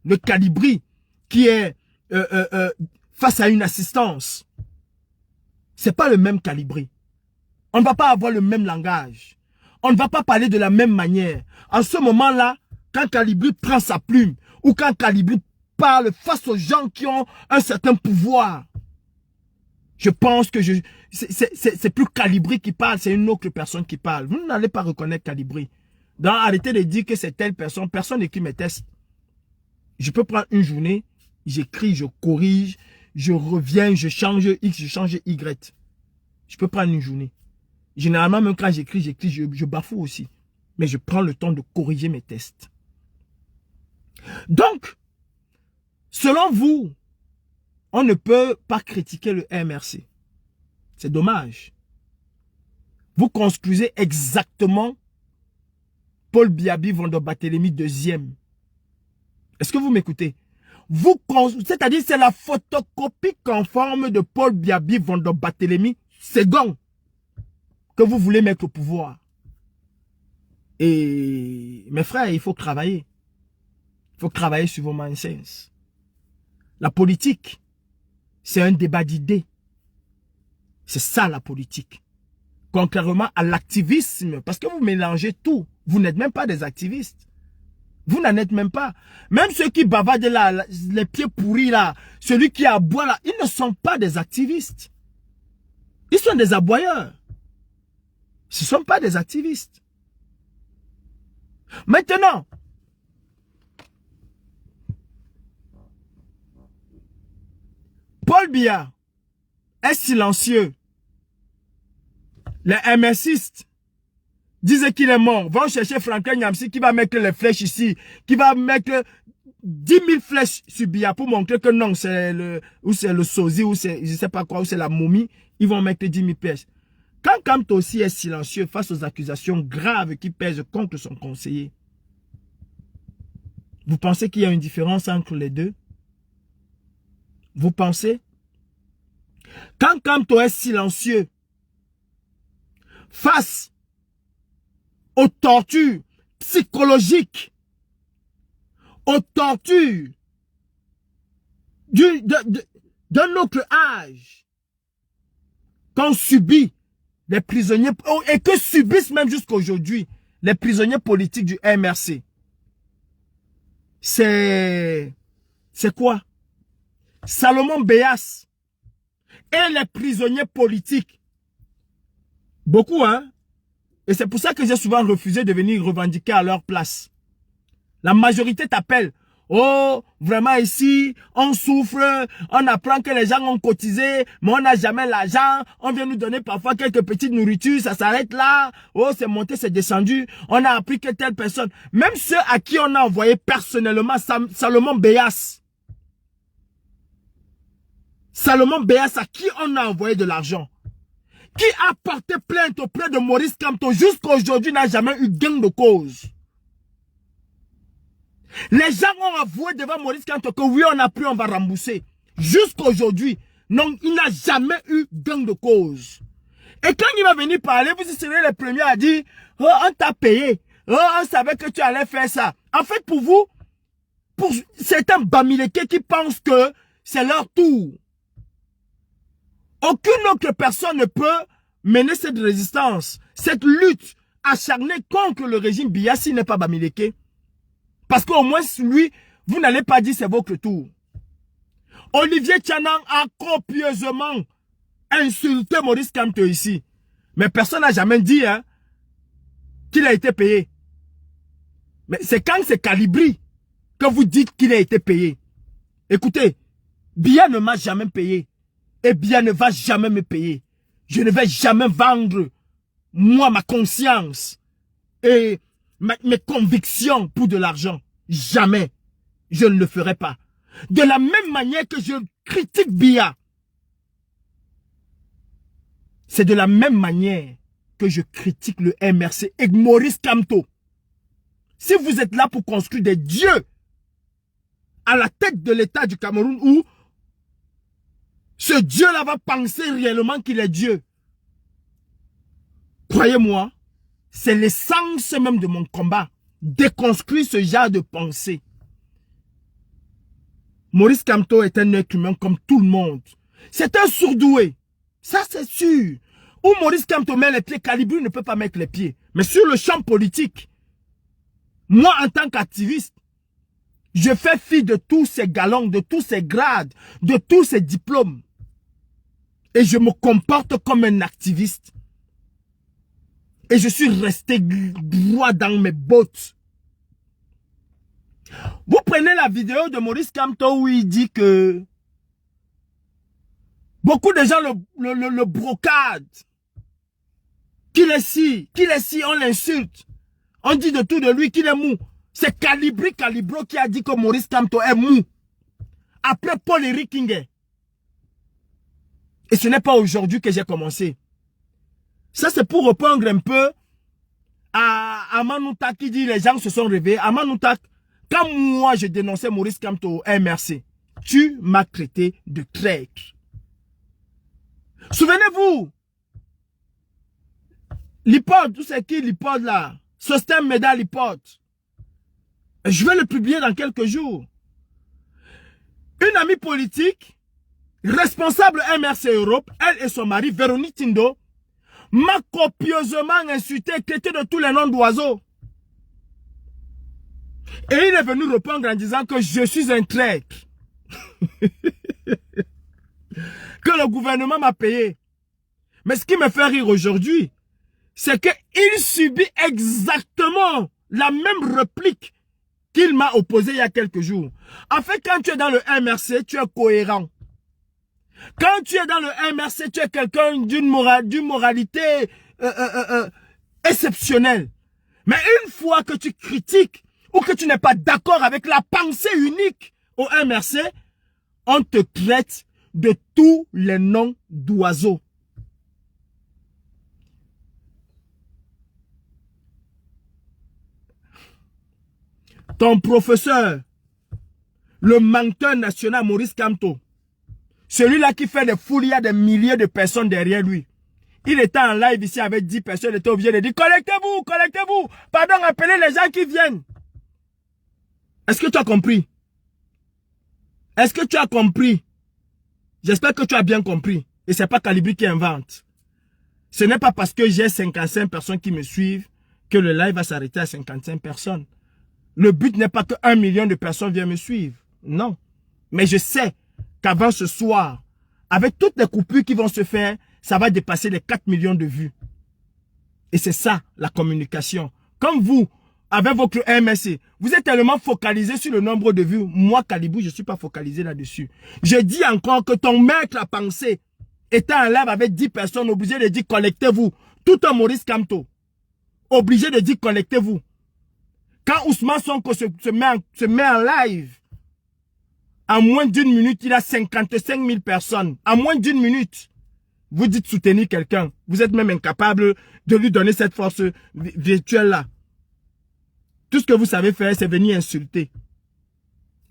le Calibri qui est face à une assistance, c'est pas le même Calibri. On ne va pas avoir le même langage. On ne va pas parler de la même manière. En ce moment-là, quand Calibri prend sa plume, ou quand Calibri parle face aux gens qui ont un certain pouvoir, je pense que c'est plus Calibri qui parle, c'est une autre personne qui parle. Vous n'allez pas reconnaître Calibri. Donc arrêtez de dire que c'est telle personne. Personne n'écrit mes tests. Je peux prendre une journée, j'écris, je corrige, je reviens, je change X, je change Y. Je peux prendre une journée. Généralement, même quand j'écris, je bafoue aussi. Mais je prends le temps de corriger mes tests. Donc, selon vous, on ne peut pas critiquer le MRC. C'est dommage. Vous construisez exactement Paul Biyabi Vondo-Barthélemy deuxième. Est-ce que vous m'écoutez? C'est-à-dire c'est la photocopie conforme de Paul Biyabi Vondo-Barthélemy second que vous voulez mettre au pouvoir. Et mes frères, il faut travailler. Il faut travailler sur vos mindset. La politique, c'est un débat d'idées. C'est ça la politique. Contrairement à l'activisme, parce que vous mélangez tout. Vous n'êtes même pas des activistes. Vous n'en êtes même pas. Même ceux qui bavardent là, les pieds pourris là, celui qui aboie là, ils ne sont pas des activistes. Ils sont des aboyeurs. Ce ne sont pas des activistes. Maintenant, Paul Biya est silencieux. Les MSistes disent qu'il est mort. Vont chercher Franklin Nyamsi qui va mettre les flèches ici, qui va mettre 10 000 flèches sur Biya pour montrer que non, c'est le sosie, ou c'est je sais pas quoi, ou c'est la momie. Ils vont mettre 10 000 flèches. Quand Kamto aussi est silencieux face aux accusations graves qui pèsent contre son conseiller, vous pensez qu'il y a une différence entre les deux? Vous pensez? Quand Kamto est silencieux face aux tortures psychologiques, aux tortures d'un autre âge qu'ont subi les prisonniers, et que subissent même jusqu'à aujourd'hui les prisonniers politiques du MRC, c'est quoi? Salomon Béas et les prisonniers politiques. Beaucoup, hein? Et c'est pour ça que j'ai souvent refusé de venir revendiquer à leur place. La majorité t'appelle. Oh, vraiment ici, on souffre, on apprend que les gens ont cotisé, mais on n'a jamais l'argent, on vient nous donner parfois quelques petites nourritures, ça s'arrête là, oh, c'est monté, c'est descendu, on a appris que telle personne, même ceux à qui on a envoyé personnellement, Salomon Béas, Salomon Béas, à qui on a envoyé de l'argent? Qui a porté plainte auprès de Maurice Kamto jusqu'à aujourd'hui n'a jamais eu gain de cause? Les gens ont avoué devant Maurice Kamto que oui, on a pris, on va rembourser. Jusqu'à aujourd'hui, non, il n'a jamais eu gain de cause. Et quand il va venir parler, vous serez les premiers à dire, oh, on t'a payé. Oh, on savait que tu allais faire ça. En fait, pour vous, pour certains Bamileke qui pensent que c'est leur tour. Aucune autre personne ne peut mener cette résistance, cette lutte acharnée contre le régime Biya s'il n'est pas Bamileke. Parce qu'au moins, lui, vous n'allez pas dire c'est votre tour. Olivier Tchanan a copieusement insulté Maurice Kamto ici. Mais personne n'a jamais dit hein, qu'il a été payé. Mais c'est quand c'est Calibri que vous dites qu'il a été payé. Écoutez, Biya ne m'a jamais payé. Et Biya ne va jamais me payer. Je ne vais jamais vendre, moi, ma conscience et mes convictions pour de l'argent. Jamais. Je ne le ferai pas. De la même manière que je critique Biya, c'est de la même manière que je critique le MRC et Maurice Kamto. Si vous êtes là pour construire des dieux à la tête de l'État du Cameroun où ce Dieu-là va penser réellement qu'il est Dieu, croyez-moi, c'est l'essence même de mon combat. Déconstruire ce genre de pensée. Maurice Kamto est un être humain comme tout le monde. C'est un surdoué. Ça, c'est sûr. Où Maurice Kamto met les pieds, Calibri ne peut pas mettre les pieds. Mais sur le champ politique, moi, en tant qu'activiste, je fais fi de tous ces galons, de tous ces grades, de tous ces diplômes. Et je me comporte comme un activiste. Et je suis resté droit dans mes bottes. Vous prenez la vidéo de Maurice Kamto où il dit que beaucoup de gens le brocadent. Qu'il est si, on l'insulte. On dit de tout de lui qu'il est mou. C'est Calibro qui a dit que Maurice Kamto est mou. Après Paul-Éric Kingué. Et ce n'est pas aujourd'hui que j'ai commencé. Ça, c'est pour répondre un peu à Manouta qui dit les gens se sont réveillés. À Manouta, quand moi je dénonçais Maurice Kamto au MRC, tu m'as traité de traître. Souvenez-vous, l'IPOD, tout c'est qui l'IPOD là? Système Médal l'IPOD. Je vais le publier dans quelques jours. Une amie politique, responsable MRC Europe, elle et son mari, Véronique Tindo, m'a copieusement insulté, traité de tous les noms d'oiseaux. Et il est venu répondre en disant que je suis un traître. Que le gouvernement m'a payé. Mais ce qui me fait rire aujourd'hui, c'est qu'il subit exactement la même réplique qu'il m'a opposée il y a quelques jours. En fait, quand tu es dans le MRC, tu es cohérent. Quand tu es dans le MRC, tu es quelqu'un d'une moralité exceptionnelle. Mais une fois que tu critiques ou que tu n'es pas d'accord avec la pensée unique au MRC, on te traite de tous les noms d'oiseaux. Ton professeur, le menteur national Maurice Kamto, celui-là qui fait des foules, il y a des milliers de personnes derrière lui. Il était en live ici avec 10 personnes, il était obligé de dire « Collectez-vous, collectez-vous ! Pardon, appelez les gens qui viennent !» Est-ce que tu as compris? Est-ce que tu as compris? J'espère que tu as bien compris. Et ce n'est pas Calibri qui invente. Ce n'est pas parce que j'ai 55 personnes qui me suivent que le live va s'arrêter à 55 personnes. Le but n'est pas que 1 million de personnes viennent me suivre. Non. Mais je sais qu'avant ce soir, avec toutes les coupures qui vont se faire, ça va dépasser les 4 millions de vues. Et c'est ça, la communication. Comme vous, avec votre MSC, vous êtes tellement focalisé sur le nombre de vues. Moi, Calibou, je ne suis pas focalisé là-dessus. Je dis encore que ton maître à penser était en live avec 10 personnes, obligé de dire collectez-vous. Tout un Maurice Kamto. Obligé de dire collectez-vous. Quand Ousmane Sonko se met en live, En moins d'une minute, il a 55 000 personnes. En moins d'une minute. Vous dites soutenir quelqu'un. Vous êtes même incapable de lui donner cette force virtuelle-là. Tout ce que vous savez faire, c'est venir insulter.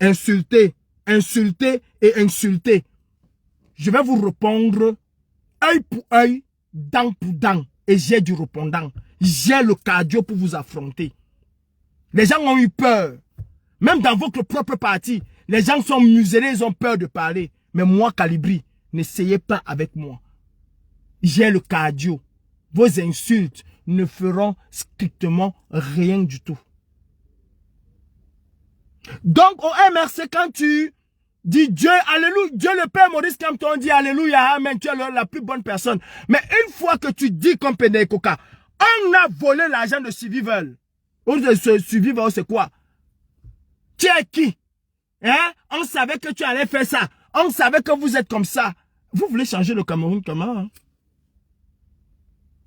Insulter, insulter et insulter. Je vais vous répondre œil pour œil, dent pour dent. Et j'ai du répondant. J'ai le cardio pour vous affronter. Les gens ont eu peur. Même dans votre propre parti, les gens sont muselés, ils ont peur de parler. Mais moi, Calibri, n'essayez pas avec moi. J'ai le cardio. Vos insultes ne feront strictement rien du tout. Donc, au MRC, quand tu dis Dieu, alléluia, Dieu le Père Maurice Kamto, dit alléluia, amen, tu es la plus bonne personne. Mais une fois que tu dis comme Pene Koka, on a volé l'argent de Survival. Survival, c'est quoi? Tu es qui? Hein? On savait que tu allais faire ça. On savait que vous êtes comme ça. Vous voulez changer le Cameroun comment? Hein?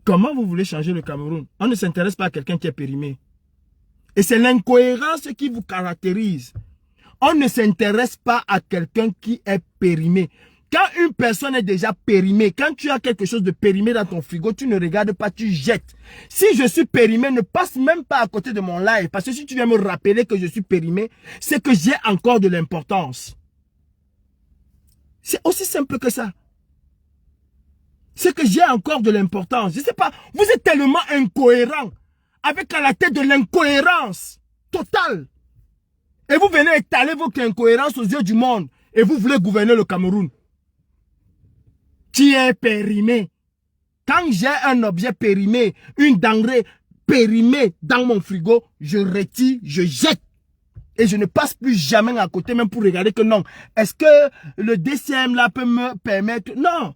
Comment vous voulez changer le Cameroun? On ne s'intéresse pas à quelqu'un qui est périmé. Et c'est l'incohérence qui vous caractérise. On ne s'intéresse pas à quelqu'un qui est périmé. Quand une personne est déjà périmée, quand tu as quelque chose de périmé dans ton frigo, tu ne regardes pas, tu jettes. Si je suis périmé, ne passe même pas à côté de mon live. Parce que si tu viens me rappeler que je suis périmé, c'est que j'ai encore de l'importance. C'est aussi simple que ça. C'est que j'ai encore de l'importance. Je ne sais pas, vous êtes tellement incohérent, avec à la tête de l'incohérence totale. Et vous venez étaler votre incohérence aux yeux du monde. Et vous voulez gouverner le Cameroun. Qui est périmé. Quand j'ai un objet périmé, une denrée périmée dans mon frigo, je retire, je jette. Et je ne passe plus jamais à côté, même pour regarder que non. Est-ce que le DCM là peut me permettre? Non.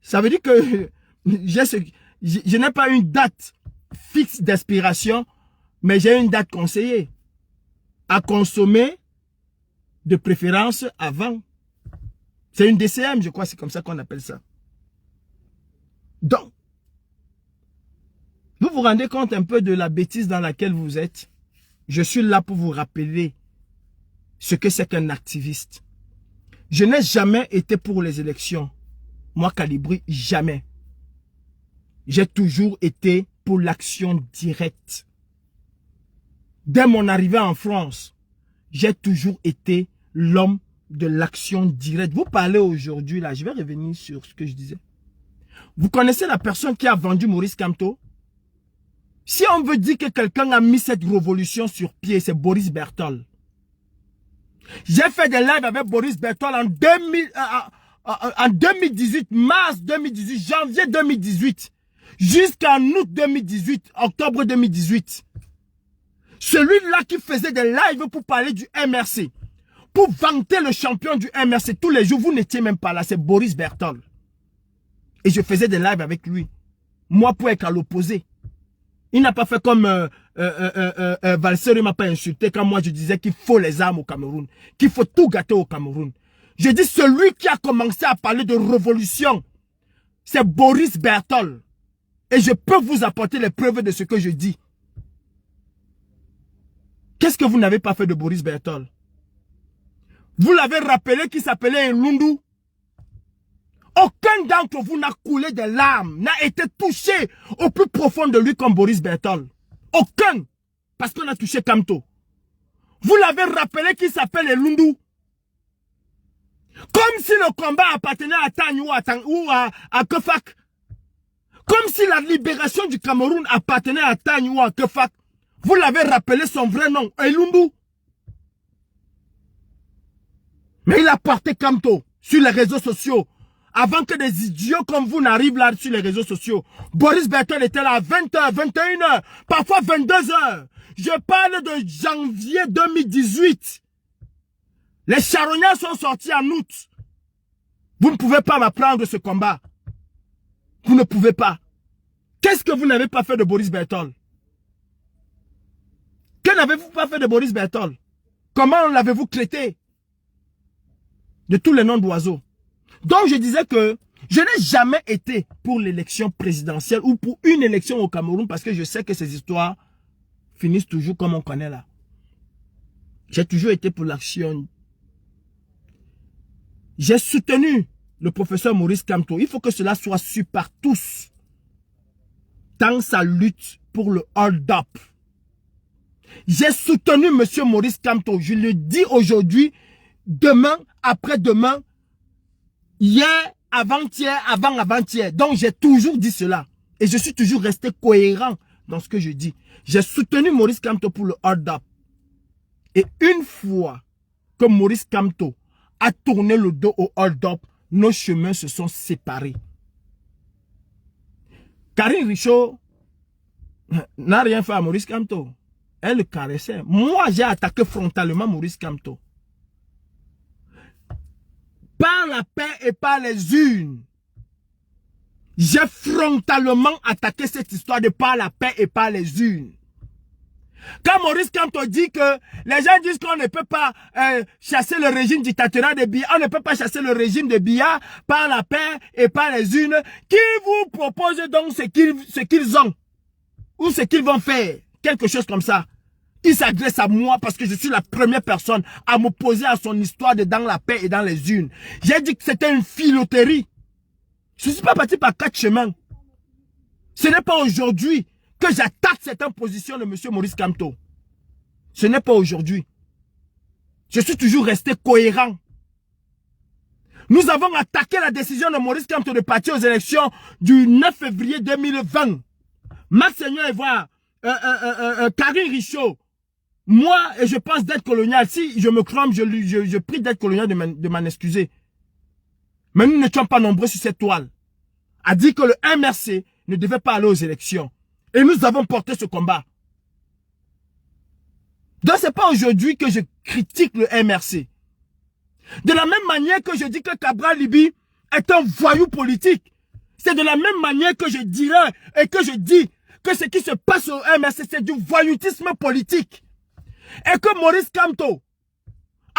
Ça veut dire que je n'ai pas une date fixe d'expiration, mais j'ai une date conseillée. À consommer de préférence avant. C'est une DCM, je crois, c'est comme ça qu'on appelle ça. Donc, vous vous rendez compte un peu de la bêtise dans laquelle vous êtes? Je suis là pour vous rappeler ce que c'est qu'un activiste. Je n'ai jamais été pour les élections. Moi, Calibri, jamais. J'ai toujours été pour l'action directe. Dès mon arrivée en France, j'ai toujours été l'homme de l'action directe. Vous parlez aujourd'hui, là, je vais revenir sur ce que je disais. Vous connaissez la personne qui a vendu Maurice Kamto? Si on veut dire que quelqu'un a mis cette révolution sur pied, c'est Boris Berthold. J'ai fait des lives avec Boris Berthold en 2018, mars 2018, janvier 2018, jusqu'en août 2018, octobre 2018. Celui-là qui faisait des lives pour parler du MRC, pour vanter le champion du MRC tous les jours, vous n'étiez même pas là, c'est Boris Berthold. Et je faisais des lives avec lui. Moi, pour être à l'opposé. Il n'a pas fait comme Valser, il ne m'a pas insulté quand moi je disais qu'il faut les armes au Cameroun, qu'il faut tout gâter au Cameroun. Je dis celui qui a commencé à parler de révolution, c'est Boris Berthold. Et je peux vous apporter les preuves de ce que je dis. Qu'est-ce que vous n'avez pas fait de Boris Berthold? Vous l'avez rappelé qu'il s'appelait Lundu. Aucun d'entre vous n'a coulé des larmes, n'a été touché au plus profond de lui comme Boris Berthold. Aucun. Parce qu'on a touché Kamto. Vous l'avez rappelé qu'il s'appelle Lundu. Comme si le combat appartenait à Tany ou à Kefak. Comme si la libération du Cameroun appartenait à Tany ou à Kefak. Vous l'avez rappelé son vrai nom, Elundu. Mais il a porté Kamto sur les réseaux sociaux. Avant que des idiots comme vous n'arrivent là sur les réseaux sociaux. Boris Berthold était là à 20h, 21h, parfois 22h. Je parle de janvier 2018. Les charognards sont sortis en août. Vous ne pouvez pas m'apprendre ce combat. Vous ne pouvez pas. Qu'est-ce que vous n'avez pas fait de Boris Berthold? Que n'avez-vous pas fait de Boris Berthold? Comment l'avez-vous traité? De tous les noms d'oiseaux. Donc je disais que je n'ai jamais été pour l'élection présidentielle ou pour une élection au Cameroun parce que je sais que ces histoires finissent toujours comme on connaît là. J'ai toujours été pour l'action. J'ai soutenu le professeur Maurice Kamto. Il faut que cela soit su par tous. Dans sa lutte pour le hold-up. J'ai soutenu M. Maurice Kamto. Je le dis aujourd'hui, demain, après-demain, hier, avant-hier, avant-avant-hier. Donc j'ai toujours dit cela. Et je suis toujours resté cohérent dans ce que je dis. J'ai soutenu Maurice Kamto pour le hold-up. Et une fois que Maurice Kamto a tourné le dos au hold-up, nos chemins se sont séparés. Karine Richaud n'a rien fait à Maurice Kamto. Elle le caressait. Moi, j'ai attaqué frontalement Maurice Kamto. Par la paix et par les urnes. J'ai frontalement attaqué cette histoire de par la paix et par les urnes. Quand Maurice Kamto dit que les gens disent qu'on ne peut pas chasser le régime dictatorial de Biya, on ne peut pas chasser le régime de Biya par la paix et par les urnes, qui vous propose donc ce qu'ils ont ou ce qu'ils vont faire, quelque chose comme ça. Il s'adresse à moi parce que je suis la première personne à m'opposer à son histoire de dans la paix et dans les urnes. J'ai dit que c'était une filoterie. Je ne suis pas parti par 4 chemins. Ce n'est pas aujourd'hui que j'attaque cette imposition de M. Maurice Kamto. Ce n'est pas aujourd'hui. Je suis toujours resté cohérent. Nous avons attaqué la décision de Maurice Kamto de partir aux élections du 9 février 2020. Maxegnon Evra, Karine Richaud, moi, et je pense d'être colonial. Si je me crame, je prie d'être colonial de m'en excuser. Mais nous n'étions pas nombreux sur cette toile. A dit que le MRC ne devait pas aller aux élections. Et nous avons porté ce combat. Donc c'est pas aujourd'hui que je critique le MRC. De la même manière que je dis que Cabral Libye est un voyou politique. C'est de la même manière que je dirais et que je dis que ce qui se passe au MRC, c'est du voyoutisme politique. Et que Maurice Kamto,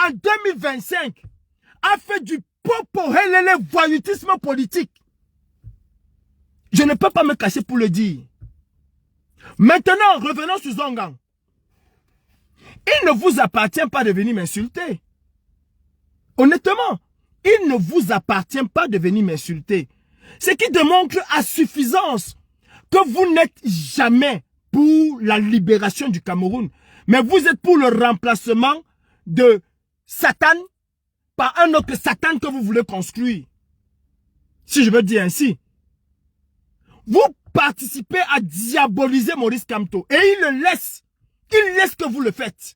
en 2025, a fait du poporélélé voyoutisme politique. Je ne peux pas me cacher pour le dire. Maintenant, revenons sur Zongang. Il ne vous appartient pas de venir m'insulter. Honnêtement, il ne vous appartient pas de venir m'insulter. Ce qui démontre à suffisance que vous n'êtes jamais pour la libération du Cameroun. Mais vous êtes pour le remplacement de Satan par un autre Satan que vous voulez construire. Si je veux dire ainsi. Vous participez à diaboliser Maurice Kamto. Et il le laisse. Il laisse que vous le faites.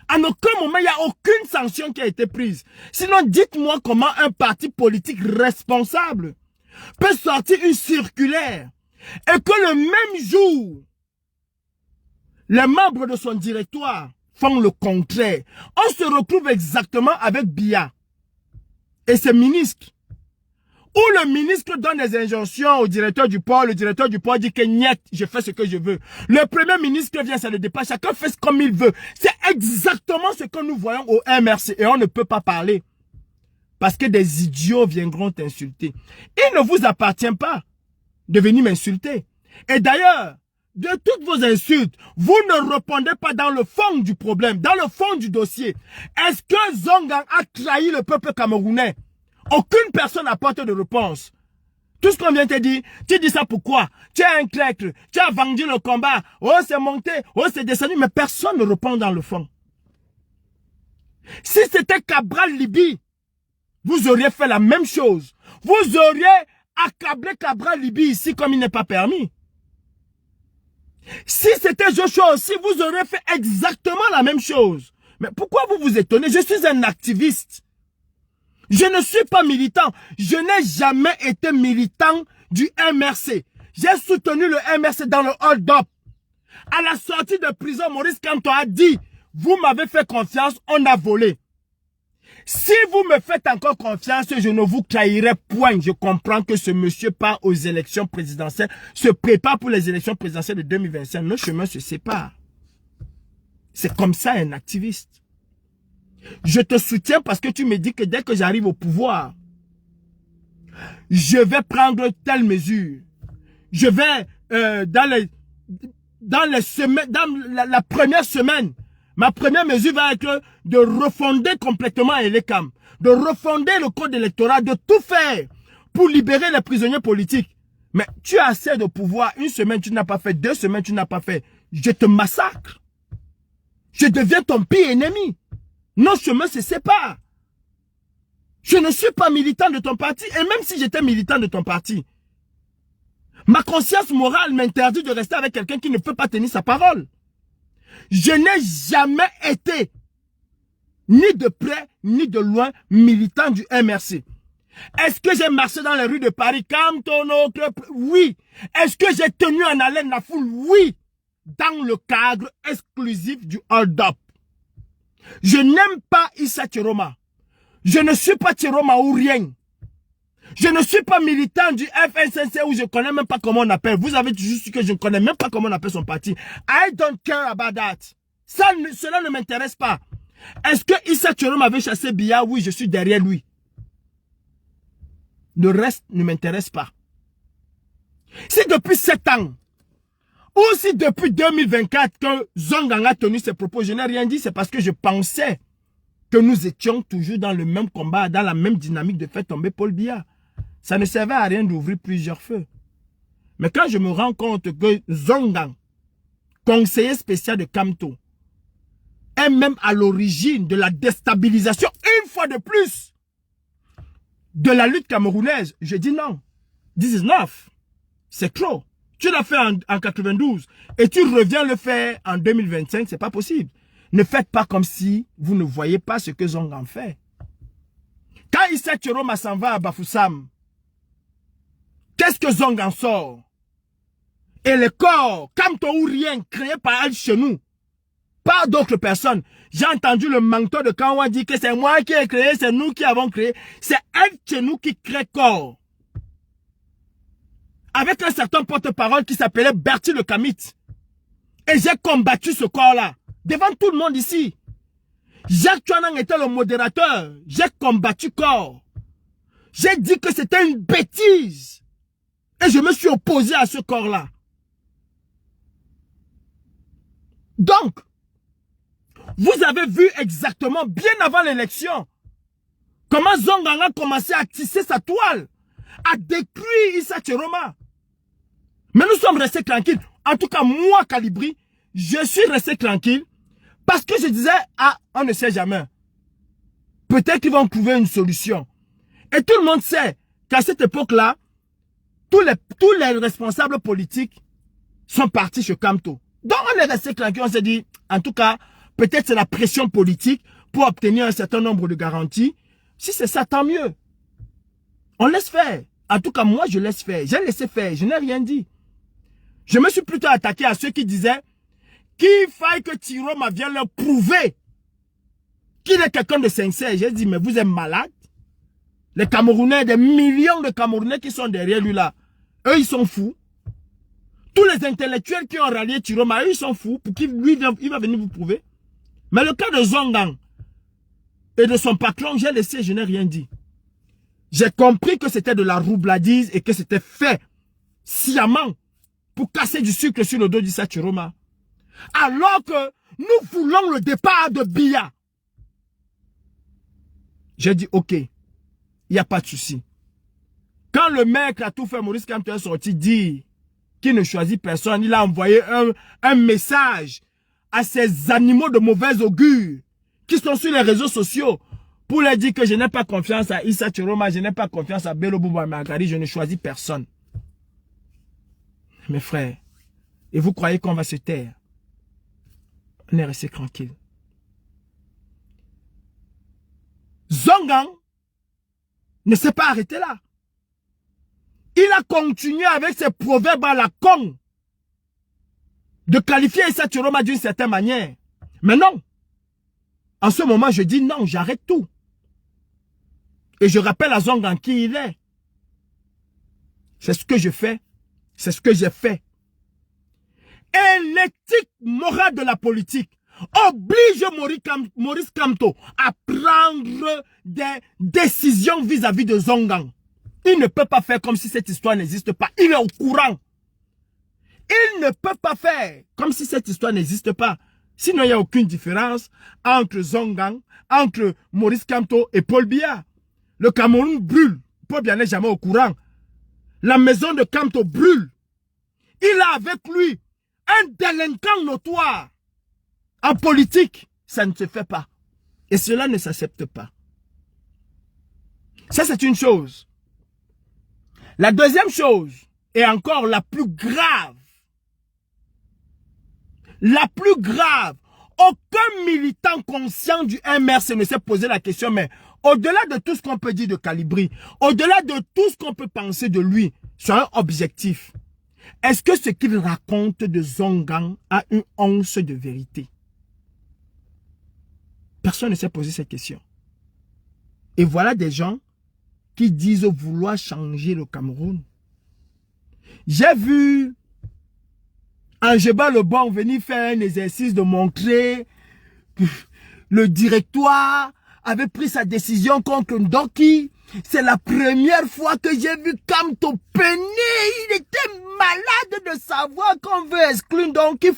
À aucun moment, il n'y a aucune sanction qui a été prise. Sinon, dites-moi comment un parti politique responsable peut sortir une circulaire et que le même jour, les membres de son directoire font le contraire. On se retrouve exactement avec Biya et ses ministres. Où le ministre donne des injonctions au directeur du port, le directeur du port dit que niet, je fais ce que je veux. Le premier ministre vient, ça le dépasse, chacun fait comme il veut. C'est exactement ce que nous voyons au MRC et on ne peut pas parler. Parce que des idiots viendront t'insulter. Il ne vous appartient pas de venir m'insulter. Et d'ailleurs, de toutes vos insultes, vous ne répondez pas dans le fond du problème, dans le fond du dossier. Est-ce que Zongang a trahi le peuple camerounais? Aucune personne n'apporte de réponse. Tout ce qu'on vient te dire, tu dis ça pourquoi? Tu es un traître, tu as vendu le combat, oh c'est monté, oh c'est descendu, mais personne ne répond dans le fond. Si c'était Cabral Libye, vous auriez fait la même chose. Vous auriez accablé Cabral Libye ici comme il n'est pas permis. Si c'était Joshua aussi, vous auriez fait exactement la même chose. Mais pourquoi vous vous étonnez? Je suis un activiste. Je ne suis pas militant. Je n'ai jamais été militant du MRC. J'ai soutenu le MRC dans le hold-up. À la sortie de prison, Maurice Kamto a dit, vous m'avez fait confiance, on a volé. Si vous me faites encore confiance, je ne vous trahirai point. Je comprends que ce monsieur part aux élections présidentielles, se prépare pour les élections présidentielles de 2025. Nos chemins se séparent. C'est comme ça un activiste. Je te soutiens parce que tu me dis que dès que j'arrive au pouvoir, je vais prendre telle mesure. Je vais, dans la première semaine, ma première mesure va être de refonder complètement Elekam. de refonder le code électoral, de tout faire pour libérer les prisonniers politiques. Mais tu as assez de pouvoir. Une semaine, tu n'as pas fait. 2 semaines, tu n'as pas fait. Je te massacre. Je deviens ton pire ennemi. Nos chemins se séparent. Je ne suis pas militant de ton parti. Et même si j'étais militant de ton parti, ma conscience morale m'interdit de rester avec quelqu'un qui ne peut pas tenir sa parole. Je n'ai jamais été, ni de près, ni de loin, militant du MRC. Est-ce que j'ai marché dans les rues de Paris comme ton autre? Oui. Est-ce que j'ai tenu en haleine la foule? Oui. Dans le cadre exclusif du hold-up. Je n'aime pas Issa Chiroma. Je ne suis pas Chiroma ou rien. Je ne suis pas militant du FNCC où je ne connais même pas comment on appelle. Vous avez juste dit que je ne connais même pas comment on appelle son parti. I don't care about that. Cela ne m'intéresse pas. Est-ce que Issa Chiroma avait chassé Biya? Oui, je suis derrière lui. Le reste ne m'intéresse pas. Si depuis 7 ans, ou si depuis 2024 que Zongang a tenu ses propos, je n'ai rien dit, c'est parce que je pensais que nous étions toujours dans le même combat, dans la même dynamique de faire tomber Paul Biya. Ça ne servait à rien d'ouvrir plusieurs feux. Mais quand je me rends compte que Zongang, conseiller spécial de Kamto, est même à l'origine de la déstabilisation, une fois de plus, de la lutte camerounaise, je dis non. This is enough. C'est trop. Tu l'as fait en 92 et tu reviens le faire en 2025, c'est pas possible. Ne faites pas comme si vous ne voyez pas ce que Zongang fait. Quand Issa Chiroma s'en va à Bafoussam, qu'est-ce que Zongang sort? Et le corps, Kamto ou rien, créé par elle chez nous, pas d'autres personnes. J'ai entendu le mentor de Kanwa dire que c'est moi qui ai créé, c'est nous qui avons créé. C'est elle chez nous qui crée corps. Avec un certain porte-parole qui s'appelait Bertie le Kamit. Et j'ai combattu ce corps-là. Devant tout le monde ici. Jacques Chouanang était le modérateur. J'ai combattu corps. J'ai dit que c'était une bêtise. Et je me suis opposé à ce corps-là. Donc, vous avez vu exactement, bien avant l'élection, comment Zongang a commencé à tisser sa toile, à détruire Issa Chiroma. Mais nous sommes restés tranquilles. En tout cas, moi, Calibri, je suis resté tranquille parce que je disais, ah, on ne sait jamais. Peut-être qu'ils vont trouver une solution. Et tout le monde sait qu'à cette époque-là, tous les responsables politiques sont partis chez Kamto. Donc, on est resté tranquille. On s'est dit, en tout cas, peut-être c'est la pression politique pour obtenir un certain nombre de garanties. Si c'est ça, tant mieux. On laisse faire. En tout cas, moi, je laisse faire. J'ai laissé faire. Je n'ai rien dit. Je me suis plutôt attaqué à ceux qui disaient qu'il faille que Chiroma vienne leur prouver qu'il est quelqu'un de sincère. J'ai dit, mais vous êtes malades. Les Camerounais, des millions de Camerounais qui sont derrière lui là, eux, ils sont fous. Tous les intellectuels qui ont rallié Chiroma, eux, ils sont fous. Pour qu'il il va venir vous prouver. Mais le cas de Zongang et de son patron, j'ai laissé, je n'ai rien dit. J'ai compris que c'était de la roubladise et que c'était fait sciemment pour casser du sucre sur le dos d'Issa Chiroma. Alors que nous voulons le départ de Biya. J'ai dit, ok, il n'y a pas de souci. Quand le mec a tout fait, Maurice Kamto est sorti dire qu'il ne choisit personne, il a envoyé un message à ces animaux de mauvais augure qui sont sur les réseaux sociaux pour leur dire que je n'ai pas confiance à Issa Chiroma, je n'ai pas confiance à Bello Bouba Magari, je ne choisis personne. Mes frères, et vous croyez qu'on va se taire? On est resté tranquille. Zongang ne s'est pas arrêté là. Il a continué avec ses proverbes à la con de qualifier Issa Chiroma d'une certaine manière. Mais non. En ce moment, je dis non, j'arrête tout. Et je rappelle à Zongang qui il est. C'est ce que je fais. C'est ce que j'ai fait. Et l'éthique morale de la politique oblige Maurice Kamto à prendre des décisions vis-à-vis de Zongang. Il ne peut pas faire comme si cette histoire n'existe pas. Il est au courant. Il ne peut pas faire comme si cette histoire n'existe pas. Sinon, il n'y a aucune différence entre Zongang, entre Maurice Kamto et Paul Biya. Le Cameroun brûle. Paul Biya n'est jamais au courant. La maison de Kamto brûle. Il a avec lui un délinquant notoire. En politique, ça ne se fait pas. Et cela ne s'accepte pas. Ça, c'est une chose. La deuxième chose, et encore la plus grave, aucun militant conscient du MRC ne s'est posé la question, mais au-delà de tout ce qu'on peut dire de Calibri, au-delà de tout ce qu'on peut penser de lui, sur un objectif, est-ce que ce qu'il raconte de Zongang a une once de vérité? Personne ne s'est posé cette question. Et voilà des gens qui disent vouloir changer le Cameroun. J'ai vu Angeba Le Bon venir faire un exercice de montrer que le directoire avait pris sa décision contre Ndoki. C'est la première fois que j'ai vu Kamto peiner. Il était malade de savoir qu'on veut exclure Ndoki.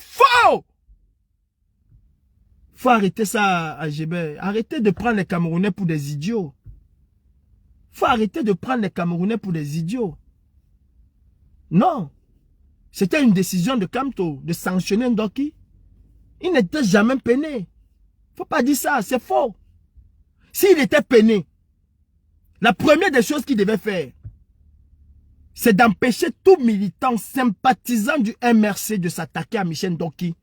Faut arrêter ça, Angeba. Arrêtez de prendre les Camerounais pour des idiots. Faut arrêter de prendre les Camerounais pour des idiots. Non. C'était une décision de Kamto de sanctionner Ndoki. Il n'était jamais peiné. Faut pas dire ça, c'est faux. S'il était peiné, la première des choses qu'il devait faire, c'est d'empêcher tout militant sympathisant du MRC de s'attaquer à Michel Ndoki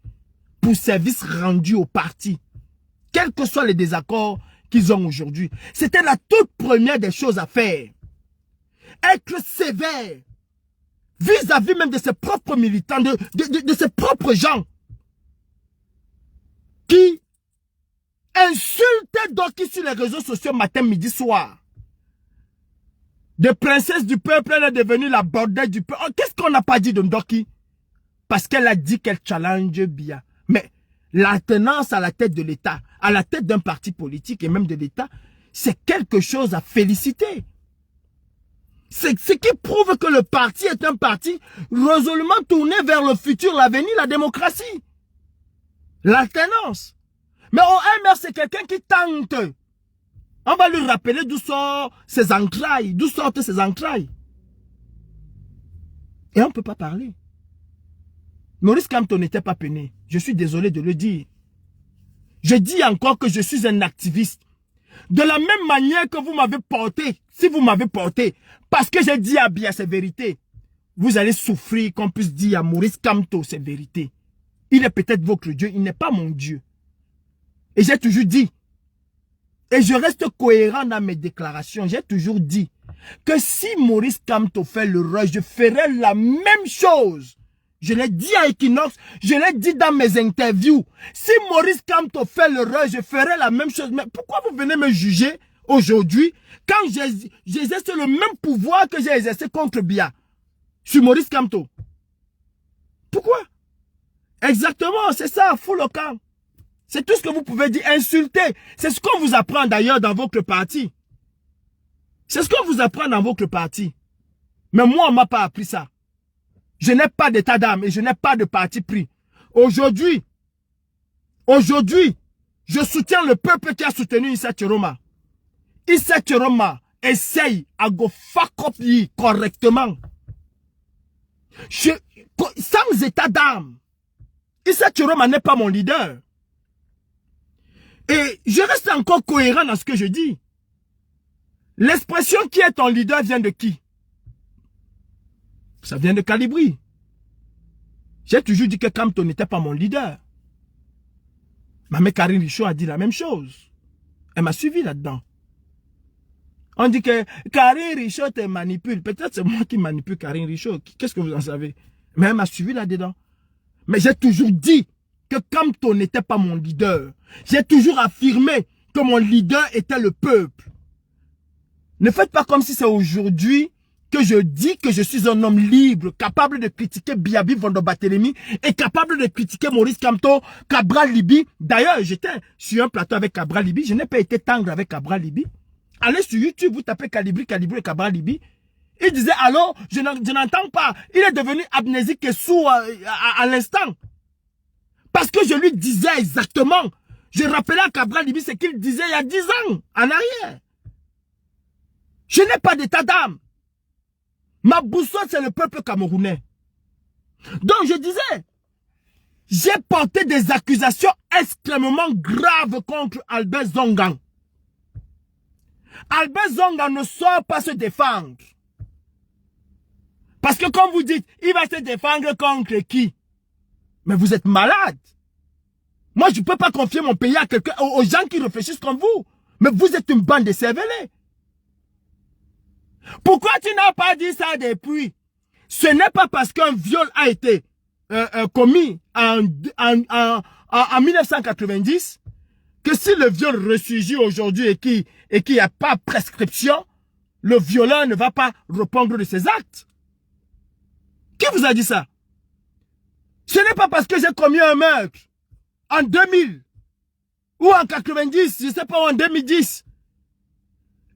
pour service rendu au parti. Quels que soient les désaccords qu'ils ont aujourd'hui. C'était la toute première des choses à faire. Être sévère vis-à-vis même de ses propres militants, de ses propres gens qui insultaient Ndoki sur les réseaux sociaux matin, midi, soir. De princesse du peuple, elle est devenue la bordelle du peuple. Oh, qu'est-ce qu'on n'a pas dit de Ndoki? Parce qu'elle a dit qu'elle challenge Biya. Mais la tenance à la tête de l'État, à la tête d'un parti politique et même de l'État, c'est quelque chose à féliciter. C'est ce qui prouve que le parti est un parti résolument tourné vers le futur, l'avenir, la démocratie. L'alternance. Mais au MR, c'est quelqu'un qui tente. On va lui rappeler d'où sortent ses entrailles. D'où sortent ses entrailles. Et on ne peut pas parler. Maurice Kamto n'était pas peiné. Je suis désolé de le dire. Je dis encore que je suis un activiste. De la même manière que vous m'avez porté, si vous m'avez porté, parce que j'ai dit à Biya ses vérités, vous allez souffrir qu'on puisse dire à Maurice Kamto ses vérités. Il est peut-être votre Dieu, il n'est pas mon Dieu. Et j'ai toujours dit, et je reste cohérent dans mes déclarations, j'ai toujours dit que si Maurice Kamto fait l'erreur, je ferai la même chose. Je l'ai dit à Equinox, je l'ai dit dans mes interviews. Si Maurice Kamto fait l'erreur, je ferai la même chose. Mais pourquoi vous venez me juger aujourd'hui quand j'exerce le même pouvoir que j'ai exercé contre Biya sur Maurice Kamto? Pourquoi? Exactement, c'est ça, fou le camp. C'est tout ce que vous pouvez dire, insulter. C'est ce qu'on vous apprend d'ailleurs dans votre parti. C'est ce qu'on vous apprend dans votre parti. Mais moi, on ne m'a pas appris ça. Je n'ai pas d'état d'âme et je n'ai pas de parti pris. Aujourd'hui, je soutiens le peuple qui a soutenu Issa Chiroma. Issa Chiroma essaye à go fuck up correctement. Sans état d'âme. Issa Chiroma n'est pas mon leader. Et je reste encore cohérent dans ce que je dis. L'expression qui est ton leader vient de qui? Ça vient de Calibri. J'ai toujours dit que Kamto n'était pas mon leader. Ma mère Karine Richaud a dit la même chose. Elle m'a suivi là-dedans. On dit que Karine Richaud te manipule. Peut-être c'est moi qui manipule Karine Richaud. Qu'est-ce que vous en savez? Mais elle m'a suivi là-dedans. Mais j'ai toujours dit que Kamto n'était pas mon leader. J'ai toujours affirmé que mon leader était le peuple. Ne faites pas comme si c'est aujourd'hui que je dis que je suis un homme libre, capable de critiquer Biabi Vondobatélémy et capable de critiquer Maurice Kamto, Cabral Libi. D'ailleurs, j'étais sur un plateau avec Cabral Libi. Je n'ai pas été tendre avec Cabral Libi. Allez sur YouTube, vous tapez Calibri et Cabral Libi. Il disait, alors, je n'entends pas. Il est devenu amnésique et sourd à l'instant. Parce que je lui disais exactement. Je rappelais à Cabral Libi ce qu'il disait il y a 10 ans en arrière. Je n'ai pas d'état d'âme. Ma boussole, c'est le peuple camerounais. Donc je disais, j'ai porté des accusations extrêmement graves contre Albert Zongang. Albert Zongang ne sort pas se défendre. Parce que comme vous dites, il va se défendre contre qui? Mais vous êtes malade. Moi, je ne peux pas confier mon pays à quelqu'un, aux gens qui réfléchissent comme vous. Mais vous êtes une bande de cervelés. Pourquoi tu n'as pas dit ça depuis? Ce n'est pas parce qu'un viol a été commis en 1990 que si le viol ressurgit aujourd'hui et qu'il n'y a pas prescription, le violeur ne va pas répondre de ses actes. Qui vous a dit ça? Ce n'est pas parce que j'ai commis un meurtre en 2000 ou en 90, je ne sais pas, ou en 2010,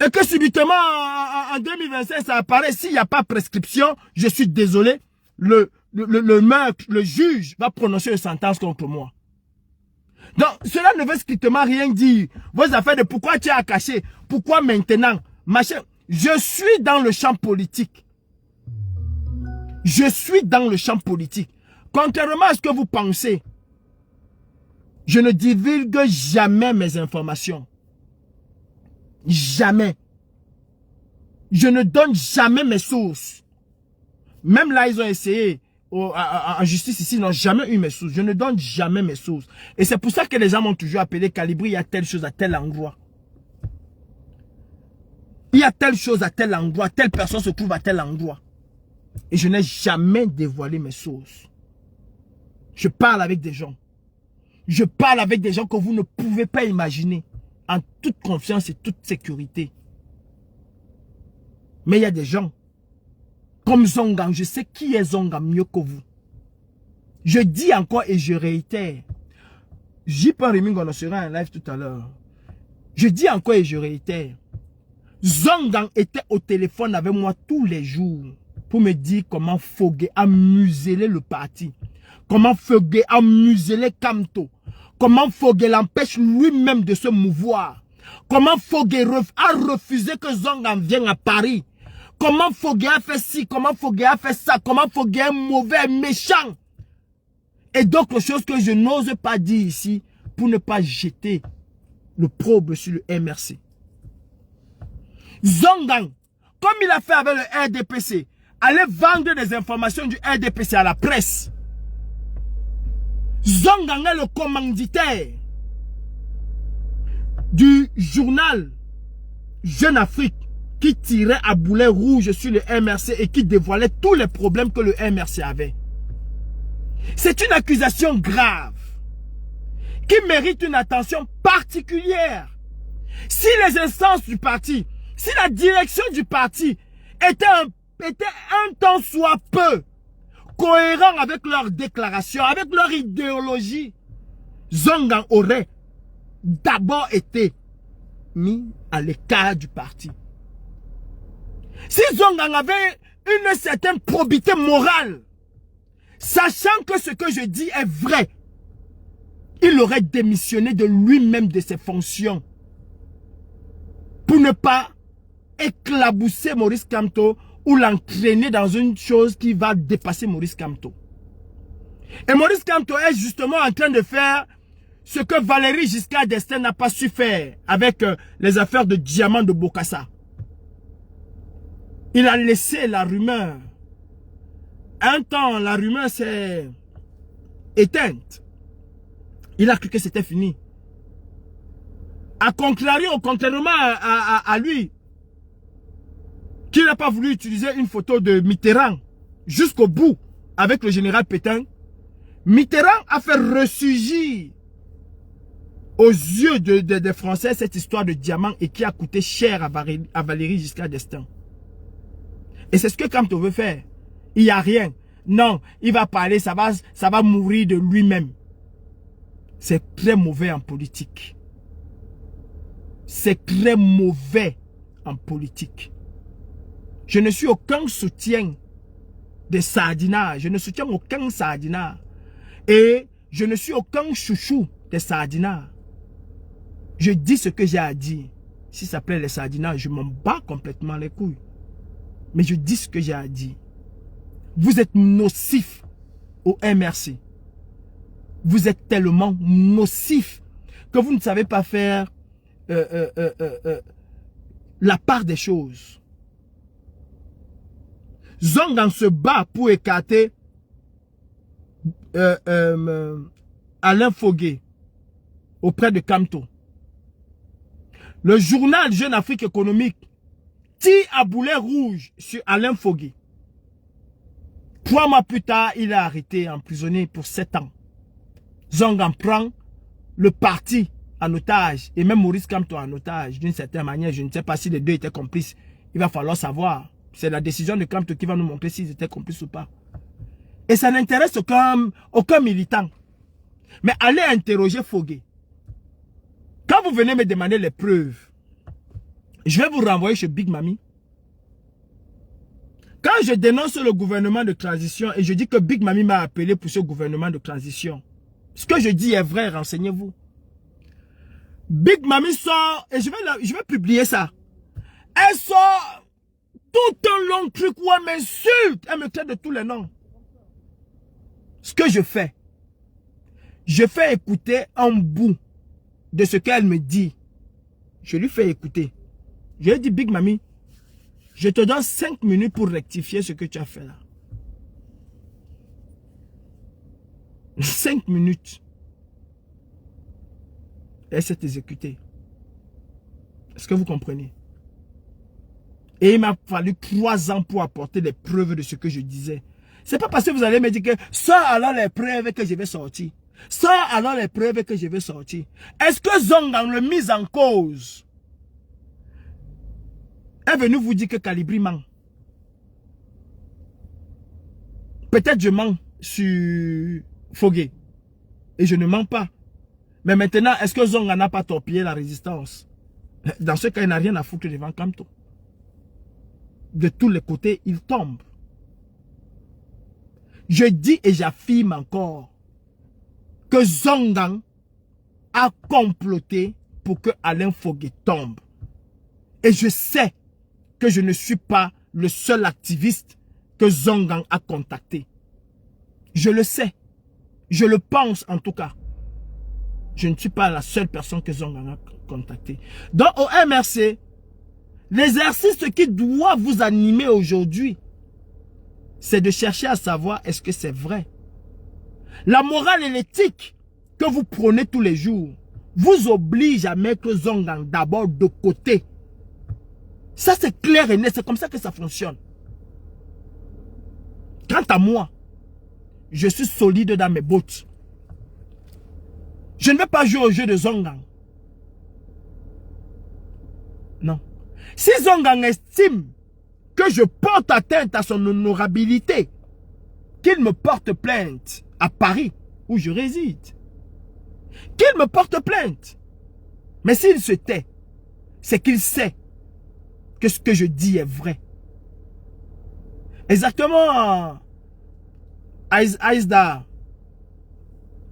et que subitement en 2025 ça apparaît, s'il n'y a pas prescription, je suis désolé, le meurtre, le juge va prononcer une sentence contre moi. Donc cela ne veut strictement rien dire. Vos affaires de pourquoi tu as caché, pourquoi maintenant, machin. Je suis dans le champ politique. Je suis dans le champ politique. Contrairement à ce que vous pensez, je ne divulgue jamais mes informations. Jamais. Je ne donne jamais mes sources. Même là, ils ont essayé, en justice ici, ils n'ont jamais eu mes sources. Je ne donne jamais mes sources. Et c'est pour ça que les gens m'ont toujours appelé Calibri, il y a telle chose à tel endroit. Il y a telle chose à tel endroit, telle personne se trouve à tel endroit. Et je n'ai jamais dévoilé mes sources. Je parle avec des gens. Je parle avec des gens que vous ne pouvez pas imaginer. En toute confiance et toute sécurité. Mais il y a des gens comme Zongang. Je sais qui est Zongang mieux que vous. Je dis encore et je réitère. J'y parle, on sera en live tout à l'heure. Je dis encore et je réitère. Zongang était au téléphone avec moi tous les jours pour me dire comment Fogué a muselé le parti. Comment Fogué a muselé Kamto. Comment Fogué l'empêche lui-même de se mouvoir. Comment Fogué a refusé que Zongang vienne à Paris. Comment Fogué a fait ci, comment Fogué a fait ça. Comment Fogué est mauvais, méchant. Et d'autres choses que je n'ose pas dire ici pour ne pas jeter le probe sur le MRC. Zongang, comme il a fait avec le RDPC, allait vendre des informations du RDPC à la presse. Zongang est le commanditaire du journal Jeune Afrique qui tirait à boulet rouge sur le MRC et qui dévoilait tous les problèmes que le MRC avait. C'est une accusation grave qui mérite une attention particulière. Si les instances du parti, si la direction du parti était un tant soit peu cohérent avec leurs déclarations, avec leur idéologie, Zongang aurait d'abord été mis à l'écart du parti. Si Zongang avait une certaine probité morale, sachant que ce que je dis est vrai, il aurait démissionné de lui-même de ses fonctions pour ne pas éclabousser Maurice Kamto ou l'entraîner dans une chose qui va dépasser Maurice Kamto. Et Maurice Kamto est justement en train de faire ce que Valéry Giscard d'Estaing n'a pas su faire avec les affaires de diamants de Bokassa. Il a laissé la rumeur. Un temps, la rumeur s'est éteinte. Il a cru que c'était fini. Contrairement à lui, qui n'a pas voulu utiliser une photo de Mitterrand jusqu'au bout avec le général Pétain, Mitterrand a fait ressurgir aux yeux des Français cette histoire de diamant et qui a coûté cher à Valéry Giscard d'Estaing. Et c'est ce que Kamto veut faire. Il n'y a rien. Non, il va parler, ça va mourir de lui-même. C'est très mauvais en politique. C'est très mauvais en politique. Je ne suis aucun soutien de sardinage. Je ne soutiens aucun sardinage. Et Je ne suis aucun chouchou des sardinards. Je dis ce que j'ai à dire. Si ça plaît les sardinards, je m'en bats complètement les couilles. Mais je dis ce que j'ai à dire. Vous êtes nocif au MRC. Vous êtes tellement nocif que vous ne savez pas faire la part des choses. Zongang se bat pour écarter Alain Fogué auprès de Kamto. Le journal Jeune Afrique Économique tire à boulet rouge sur Alain Fogué. 3 mois plus tard, il est arrêté, emprisonné pour 7 ans. Zongang prend le parti en otage et même Maurice Kamto en otage d'une certaine manière. Je ne sais pas si les deux étaient complices. Il va falloir savoir. C'est la décision de Kamto qui va nous montrer s'ils étaient complices ou pas. Et ça n'intéresse aucun militant. Mais allez interroger Fogué. Quand vous venez me demander les preuves, je vais vous renvoyer chez Big Mami. Quand je dénonce le gouvernement de transition et je dis que Big Mami m'a appelé pour ce gouvernement de transition, ce que je dis est vrai, renseignez-vous. Big Mami sort, et je vais publier ça. Elle sort tout un long truc où elle m'insulte, elle me traite de tous les noms. Ce que je fais écouter un bout de ce qu'elle me dit. Je lui fais écouter. Je lui dis, Big Mami, je te donne 5 minutes pour rectifier ce que tu as fait là. 5 minutes. Elle s'est exécutée. Est-ce que vous comprenez? Et il m'a fallu 3 ans pour apporter les preuves de ce que je disais. C'est pas parce que vous allez me dire que ça alors les preuves que je vais sortir. Ça alors les preuves que je vais sortir. Est-ce que Zongang, le mise en cause, est venu vous dire que Calibri ment? Peut-être je mens sur Fogué. Et je ne mens pas. Mais maintenant, est-ce que Zongang n'a pas torpillé la résistance? Dans ce cas, il n'a rien à foutre devant Kamto. De tous les côtés, il tombe. Je dis et j'affirme encore que Zongang a comploté pour que Alain Fogué tombe. Et je sais que je ne suis pas le seul activiste que Zongang a contacté. Je le sais. Je le pense en tout cas. Je ne suis pas la seule personne que Zongang a contacté. Donc au MRC, l'exercice qui doit vous animer aujourd'hui, c'est de chercher à savoir est-ce que c'est vrai. La morale et l'éthique que vous prenez tous les jours vous oblige à mettre Zongang d'abord de côté. Ça c'est clair et net, c'est comme ça que ça fonctionne. Quant à moi, je suis solide dans mes bottes. Je ne vais pas jouer au jeu de Zongang. Non. Si Zongang estime que je porte atteinte à son honorabilité, qu'il me porte plainte à Paris, où je réside. Qu'il me porte plainte. Mais s'il se tait, c'est qu'il sait que ce que je dis est vrai. Exactement, Aïsda.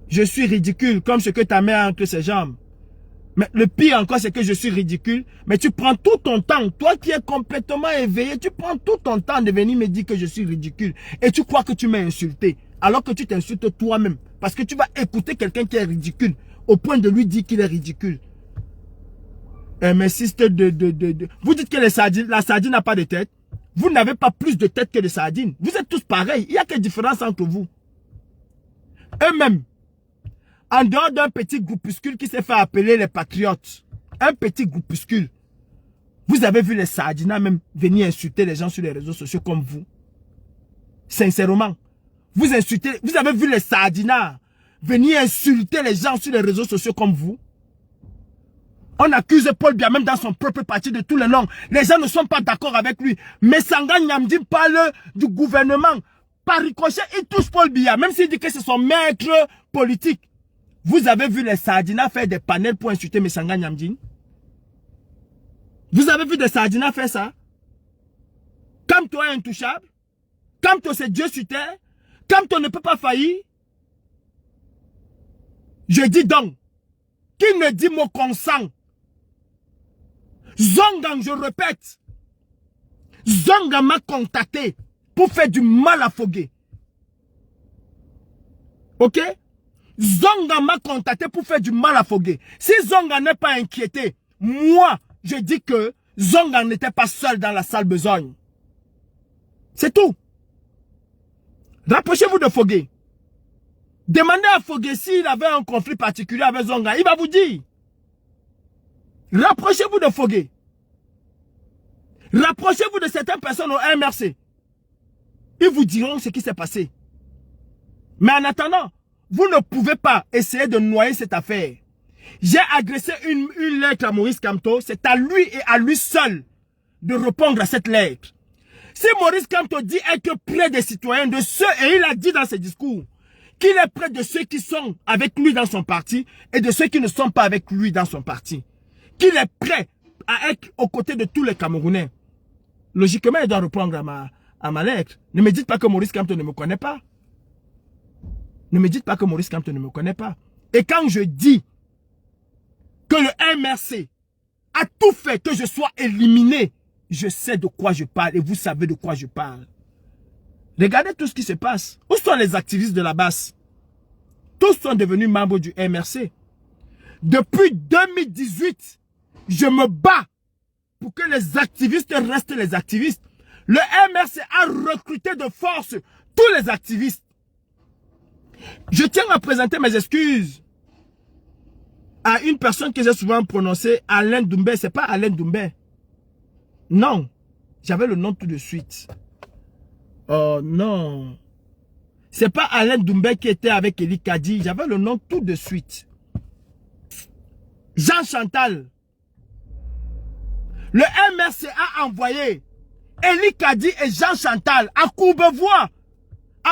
Je suis ridicule comme ce que ta mère entre ses jambes. Mais le pire encore, c'est que je suis ridicule. Mais tu prends tout ton temps. Toi qui es complètement éveillé, tu prends tout ton temps de venir me dire que je suis ridicule. Et tu crois que tu m'as insulté. Alors que tu t'insultes toi-même. Parce que tu vas écouter quelqu'un qui est ridicule. Au point de lui dire qu'il est ridicule. Mais sister vous dites que la sardine n'a pas de tête. Vous n'avez pas plus de tête que les sardines. Vous êtes tous pareils. Il n'y a que différence entre vous. Eux-mêmes. En dehors d'un petit groupuscule qui s'est fait appeler les patriotes. Un petit groupuscule. Vous avez vu les sardinats même venir insulter les gens sur les réseaux sociaux comme vous. Sincèrement. Vous avez vu les sardinats venir insulter les gens sur les réseaux sociaux comme vous. On accuse Paul Biya même dans son propre parti de tous les noms. Les gens ne sont pas d'accord avec lui. Mais Sanga Nyamdi parle du gouvernement. Par ricochet, il touche Paul Biya. Même s'il dit que c'est son maître politique. Vous avez vu les sardinats faire des panels pour insulter Messanga Nyamdi? Vous avez vu des sardinats faire ça? Kamto est intouchable? Kamto c'est Dieu sur terre? Kamto ne peut pas faillir? Je dis donc, qui ne dit mot consent? Zongang, je répète, Zonga m'a contacté pour faire du mal à Fogué. Ok? Zonga m'a contacté pour faire du mal à Fogué. Si Zonga n'est pas inquiété, moi, je dis que Zonga n'était pas seul dans la salle besogne. C'est tout. Rapprochez-vous de Fogué. Demandez à Fogué s'il avait un conflit particulier avec Zonga. Il va vous dire. Rapprochez-vous de Fogué. Rapprochez-vous de certaines personnes au MRC. Ils vous diront ce qui s'est passé. Mais en attendant, vous ne pouvez pas essayer de noyer cette affaire. J'ai agressé une lettre à Maurice Kamto. C'est à lui et à lui seul de répondre à cette lettre. Si Maurice Kamto dit être près des citoyens, de ceux, et il a dit dans ses discours, qu'il est près de ceux qui sont avec lui dans son parti et de ceux qui ne sont pas avec lui dans son parti. Qu'il est prêt à être aux côtés de tous les Camerounais. Logiquement, il doit répondre à ma lettre. Ne me dites pas que Maurice Kamto ne me connaît pas. Ne me dites pas que Maurice Kamto ne me connaît pas. Et quand je dis que le MRC a tout fait que je sois éliminé, je sais de quoi je parle et vous savez de quoi je parle. Regardez tout ce qui se passe. Où sont les activistes de la base? Tous sont devenus membres du MRC. Depuis 2018, je me bats pour que les activistes restent les activistes. Le MRC a recruté de force tous les activistes. Je tiens à présenter mes excuses à une personne que j'ai souvent prononcée, Alain Doumbé. C'est pas Alain Doumbé. Non. J'avais le nom tout de suite. Oh non. C'est pas Alain Doumbé qui était avec Eli Kadi. J'avais le nom tout de suite. Jean Chantal. Le MRC a envoyé Eli Kadi et Jean Chantal à Courbevoie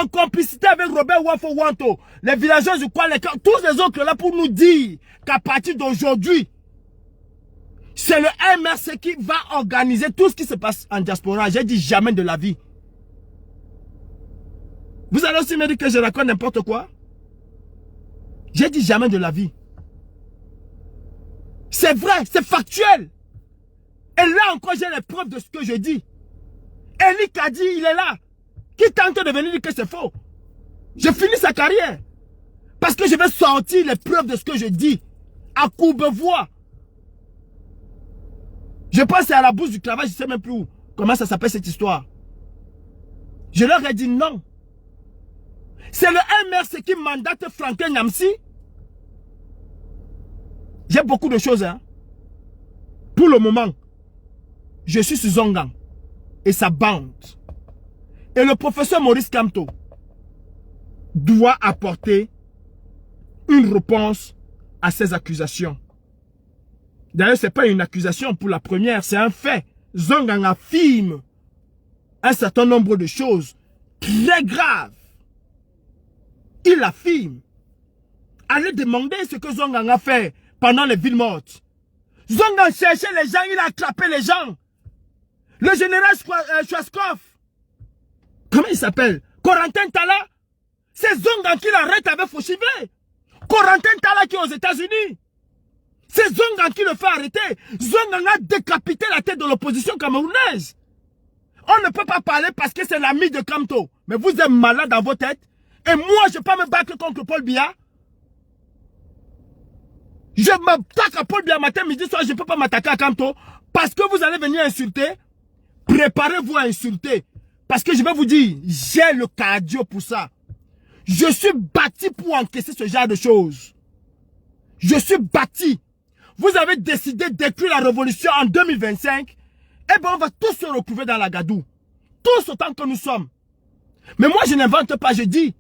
en complicité avec Robert Wafo Wanto, les villageois du coin, tous les autres là pour nous dire qu'à partir d'aujourd'hui, c'est le MRC qui va organiser tout ce qui se passe en diaspora. J'ai dit jamais de la vie. Vous allez aussi me dire que je raconte n'importe quoi? J'ai dit jamais de la vie. C'est vrai, c'est factuel. Et là encore, j'ai les preuves de ce que je dis. Eli Kadi, il est là. Qui tente de venir dire que c'est faux? Je finis sa carrière. Parce que je vais sortir les preuves de ce que je dis. À Courbevoie. Je pense à la bourse du travail, je ne sais même plus où. Comment ça s'appelle cette histoire? Je leur ai dit non. C'est le MRC qui mandate Franklin Nyamsi. J'ai beaucoup de choses. Hein. Pour le moment, je suis sur Zongang et sa bande. Et le professeur Maurice Kamto doit apporter une réponse à ces accusations. D'ailleurs, ce n'est pas une accusation pour la première, c'est un fait. Zongang affirme un certain nombre de choses très graves. Il affirme. Allez demander ce que Zongang a fait pendant les villes mortes. Zongang cherchait les gens, il a attrapé les gens. Le général Schwarzkopf, comment il s'appelle? Corentin Tala. C'est Zongang qui l'arrête avec Fouchivé. Corentin Tala qui est aux États-Unis. C'est Zongang qui le fait arrêter. Zongang a décapité la tête de l'opposition camerounaise. On ne peut pas parler parce que c'est l'ami de Kamto. Mais vous êtes malade dans vos têtes. Et moi, je ne peux pas me battre contre Paul Biya. Je m'attaque à Paul Biya matin, midi, soir. Je ne peux pas m'attaquer à Kamto. Parce que vous allez venir insulter. Préparez-vous à insulter. Parce que je vais vous dire, j'ai le cardio pour ça. Je suis bâti pour encaisser ce genre de choses. Je suis bâti. Vous avez décidé d'écrire la révolution en 2025. Eh bien, on va tous se retrouver dans la gadoue. Tous autant que nous sommes. Mais moi, je n'invente pas, je dis.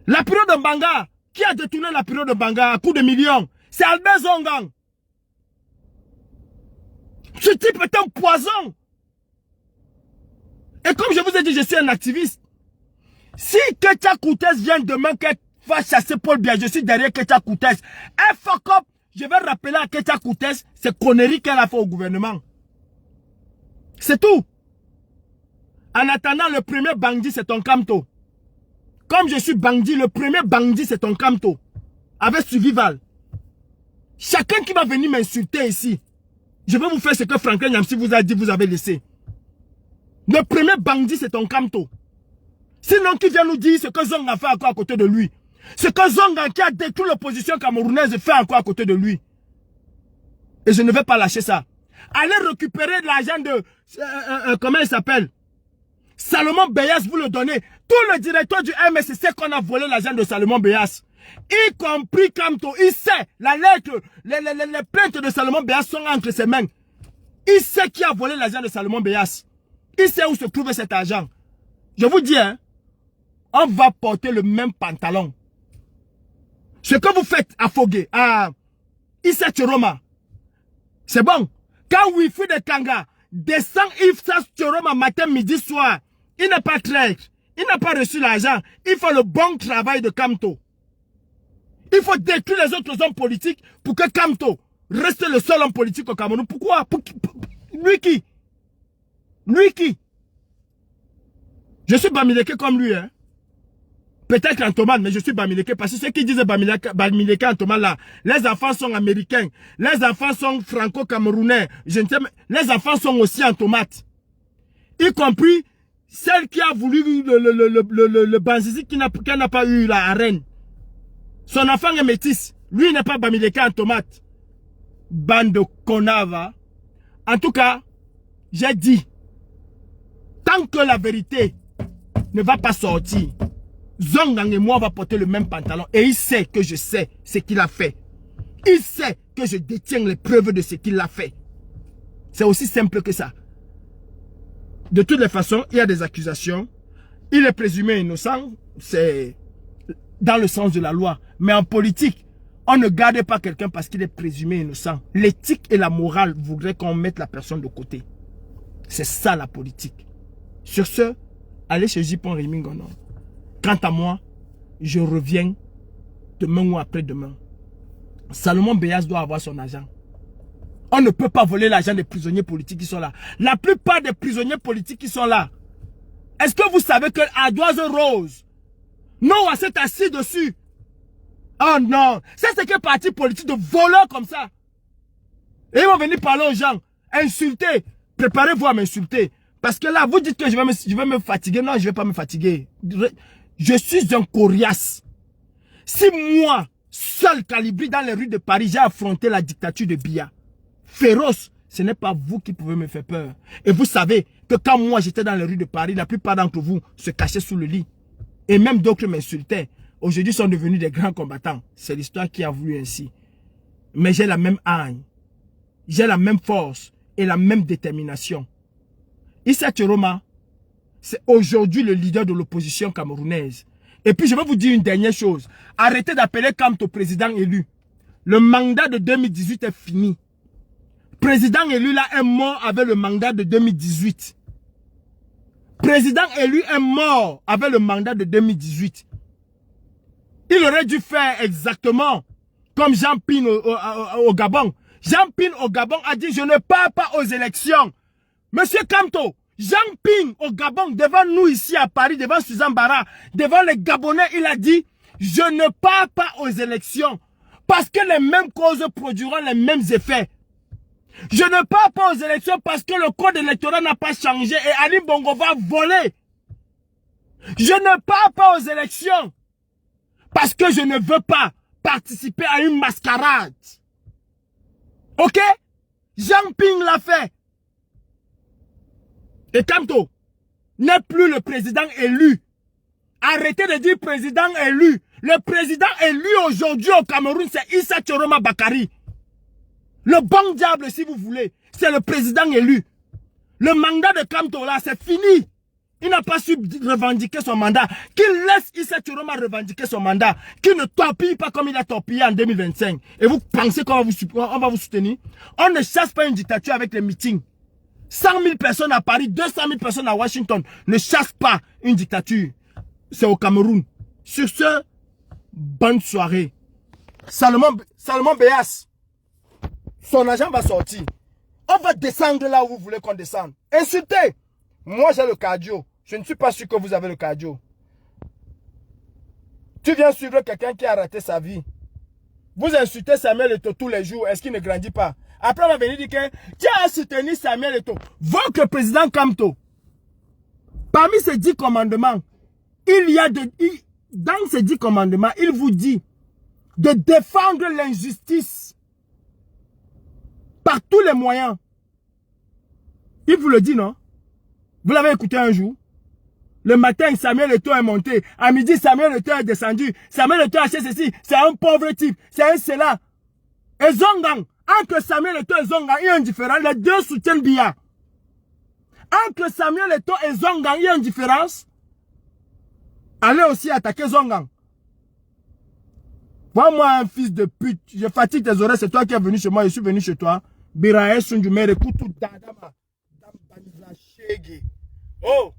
La période de Mbanga, qui a détourné la période de Mbanga à coups de millions? C'est Albert Zongang. Ce type est un poison. Et comme je vous ai dit, je suis un activiste. Si Ketia Koutes vient demain qu'elle va chasser Paul Biya, je suis derrière Ketia Koutes. Et fuck up, je vais rappeler à Ketia Koutes ces conneries qu'elle a fait au gouvernement. C'est tout. En attendant, le premier bandit, c'est ton Kamto. Comme je suis bandit, le premier bandit, c'est ton Kamto. avec Survival. Chacun qui va venir m'insulter ici, je vais vous faire ce que Franklin Nyamsi vous a dit, vous avez laissé. Le premier bandit, c'est ton Kamto. Sinon, qui vient nous dire ce que Zong a fait encore à côté de lui. Ce que Zong qui a détruit l'opposition camerounaise fait encore à côté de lui. Et je ne vais pas lâcher ça. Allez récupérer de l'argent de... comment il s'appelle? Salomon Beyas, vous le donnez. Tout le directeur du MSC qu'on a volé l'argent de Salomon Beyas. Y compris Kamto. Il sait, la lettre, les plaintes de Salomon Beyas sont entre ses mains. Il sait qui a volé l'argent de Salomon Beyas. Il sait où se trouve cet argent. Je vous dis, hein, on va porter le même pantalon. Ce que vous faites à Fogué, à Issa Tchoroma, c'est bon. Quand Wifi de Kanga descend Issa Tchoroma matin, midi, soir, il n'est pas traître. Il n'a pas reçu l'argent. Il faut le bon travail de Kamto. Il faut détruire les autres hommes politiques pour que Kamto reste le seul homme politique au Cameroun. Pourquoi? Lui qui? Lui qui? Je suis Bamileke comme lui, hein. Peut-être en tomate, mais je suis Bamileke. Parce que ceux qui disent Bamileke en tomate là, les enfants sont américains. Les enfants sont franco-camerounais. Les enfants sont aussi en tomate. Y compris celle qui a voulu le Banzizi qui n'a pas eu la reine. Son enfant est métis. Lui n'est pas Bamileke en tomate. Bande de connards. En tout cas, j'ai dit, tant que la vérité ne va pas sortir, Zongang et moi on va porter le même pantalon. Et il sait que je sais ce qu'il a fait. Il sait que je détiens les preuves de ce qu'il a fait. C'est aussi simple que ça. De toutes les façons, il y a des accusations. Il est présumé innocent. C'est dans le sens de la loi. Mais en politique, on ne garde pas quelqu'un parce qu'il est présumé innocent. L'éthique et la morale voudraient qu'on mette la personne de côté. C'est ça la politique. Sur ce, allez chez Jipon Rimingono. Quant à moi, je reviens demain ou après-demain. Salomon Beyas doit avoir son argent. On ne peut pas voler l'argent des prisonniers politiques qui sont là. La plupart des prisonniers politiques qui sont là. Est-ce que vous savez que Ardoise Rose, non, s'est assis dessus? Oh non, c'est ce que parti politique de voleurs comme ça. Et ils vont venir parler aux gens, insulter. Préparez-vous à m'insulter. Parce que là, vous dites que je vais me fatiguer. Non, je ne vais pas me fatiguer. Je suis un coriace. Si moi, seul calibré dans les rues de Paris, j'ai affronté la dictature de Biya, féroce, ce n'est pas vous qui pouvez me faire peur. Et vous savez que quand moi j'étais dans les rues de Paris, la plupart d'entre vous se cachaient sous le lit. Et même d'autres m'insultaient. Aujourd'hui, sont devenus des grands combattants. C'est l'histoire qui a voulu ainsi. Mais j'ai la même âne. J'ai la même force et la même détermination. Issa Tchoroma, c'est aujourd'hui le leader de l'opposition camerounaise. Et puis je vais vous dire une dernière chose. Arrêtez d'appeler Kamto président élu. Le mandat de 2018 est fini. Président élu là est mort avec le mandat de 2018. Président élu est mort avec le mandat de 2018. Il aurait dû faire exactement comme Jean Ping au Gabon. Jean Ping au Gabon a dit je ne pars pas aux élections. Monsieur Kamto, Jean Ping au Gabon, devant nous ici à Paris, devant Suzanne Bara, devant les Gabonais, il a dit je ne pars pas aux élections. Parce que les mêmes causes produiront les mêmes effets. Je ne pars pas aux élections parce que le code électoral n'a pas changé et Ali Bongo va voler. Je ne pars pas aux élections parce que je ne veux pas participer à une mascarade. Ok? Jean Ping l'a fait. Et Kamto n'est plus le président élu. Arrêtez de dire président élu. Le président élu aujourd'hui au Cameroun, c'est Issa Tchoroma Bakari. Le bon diable, si vous voulez, c'est le président élu. Le mandat de Kamto là, c'est fini. Il n'a pas su revendiquer son mandat. Qu'il laisse Issa Tchoroma revendiquer son mandat. Qu'il ne torpille pas comme il a torpillé en 2025. Et vous pensez qu'on va vous soutenir? On ne chasse pas une dictature avec les meetings. 100 000 personnes à Paris, 200 000 personnes à Washington ne chassent pas une dictature. C'est au Cameroun. Sur ce, bonne soirée. Salomon Beyas, son agent va sortir. On va descendre là où vous voulez qu'on descende. Insultez. Moi, j'ai le cardio. Je ne suis pas sûr que vous avez le cardio. Tu viens suivre quelqu'un qui a raté sa vie. Vous insultez Samuel Eto'o tous les jours. Est-ce qu'il ne grandit pas? Après, on va venir dire que tu as soutenu Samuel Eto'o. Votre président Kamto, parmi ces 10 commandements, dans ces 10 commandements, il vous dit de défendre l'injustice par tous les moyens. Il vous le dit, non? Vous l'avez écouté un jour? Le matin, Samuel Eto'o est monté. À midi, Samuel Eto'o est descendu. Samuel Eto'o a acheté ceci. C'est un pauvre type. C'est un cela. Et Zongang, entre Samuel Eto'o et Zongang, il y a une différence. Les deux soutiennent Biya. Entre Samuel Eto'o et Zongang, il y a une différence. Allez aussi attaquer Zongang. Vois-moi un fils de pute. Je fatigue tes oreilles. C'est toi qui es venu chez moi. Je suis venu chez toi. Birae Sunjume, écoute tout Dadama. Oh!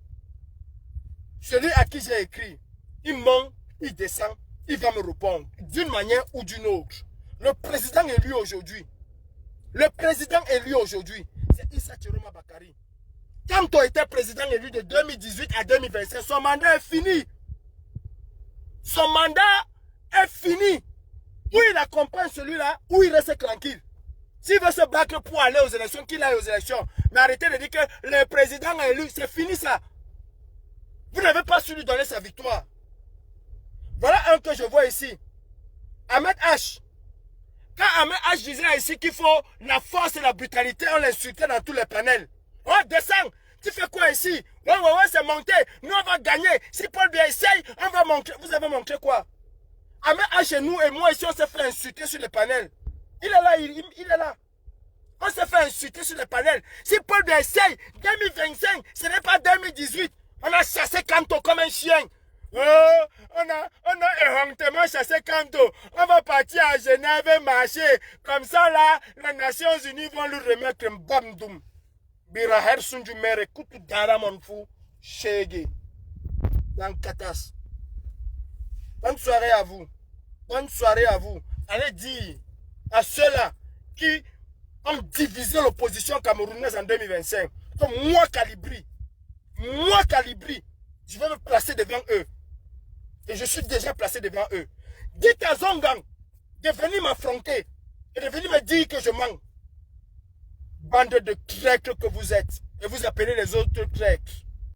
Celui à qui j'ai écrit, il monte, il descend, il va me répondre d'une manière ou d'une autre. Le président élu aujourd'hui, c'est Issa Chiroma Bakari. Quand tu étais président élu de 2018 à 2025, son mandat est fini. Son mandat est fini. Ou il accompagne celui-là, ou il reste tranquille. S'il veut se battre pour aller aux élections, qu'il aille aux élections. Mais arrêtez de dire que le président est élu, c'est fini ça. Vous n'avez pas su lui donner sa victoire. Voilà un que je vois ici. Ahmed H. Quand Ahmed H disait ici qu'il faut la force et la brutalité, on l'insultait dans tous les panels. Oh, descends. Tu fais quoi ici? Ouais, c'est monté. Nous, on va gagner. Si Paul Biya essaye, on va manquer. Vous avez manqué quoi? Ahmed H et nous et moi ici, on s'est fait insulter sur les panels. Il est là, il est là. On s'est fait insulter sur les panels. Si Paul Biya essaye, 2025, ce n'est pas 2018. On a chassé Kamto comme un chien. Oh, on a éhontement chassé Kamto. On va partir à Genève et marcher. Comme ça, là, les Nations Unies vont lui remettre un bamdoum. Biraher Sunjumer, écoute Dara mon fou. Chégué. Dans Katas. Bonne soirée à vous. Bonne soirée à vous. Allez dire à ceux-là qui ont divisé l'opposition camerounaise en 2025. Comme moi, Calibri. Moi, Calibri, je vais me placer devant eux. Et je suis déjà placé devant eux. Dites à Zongang de venir m'affronter et de venir me dire que je mens. Bande de traîtres que vous êtes. Et vous appelez les autres traîtres.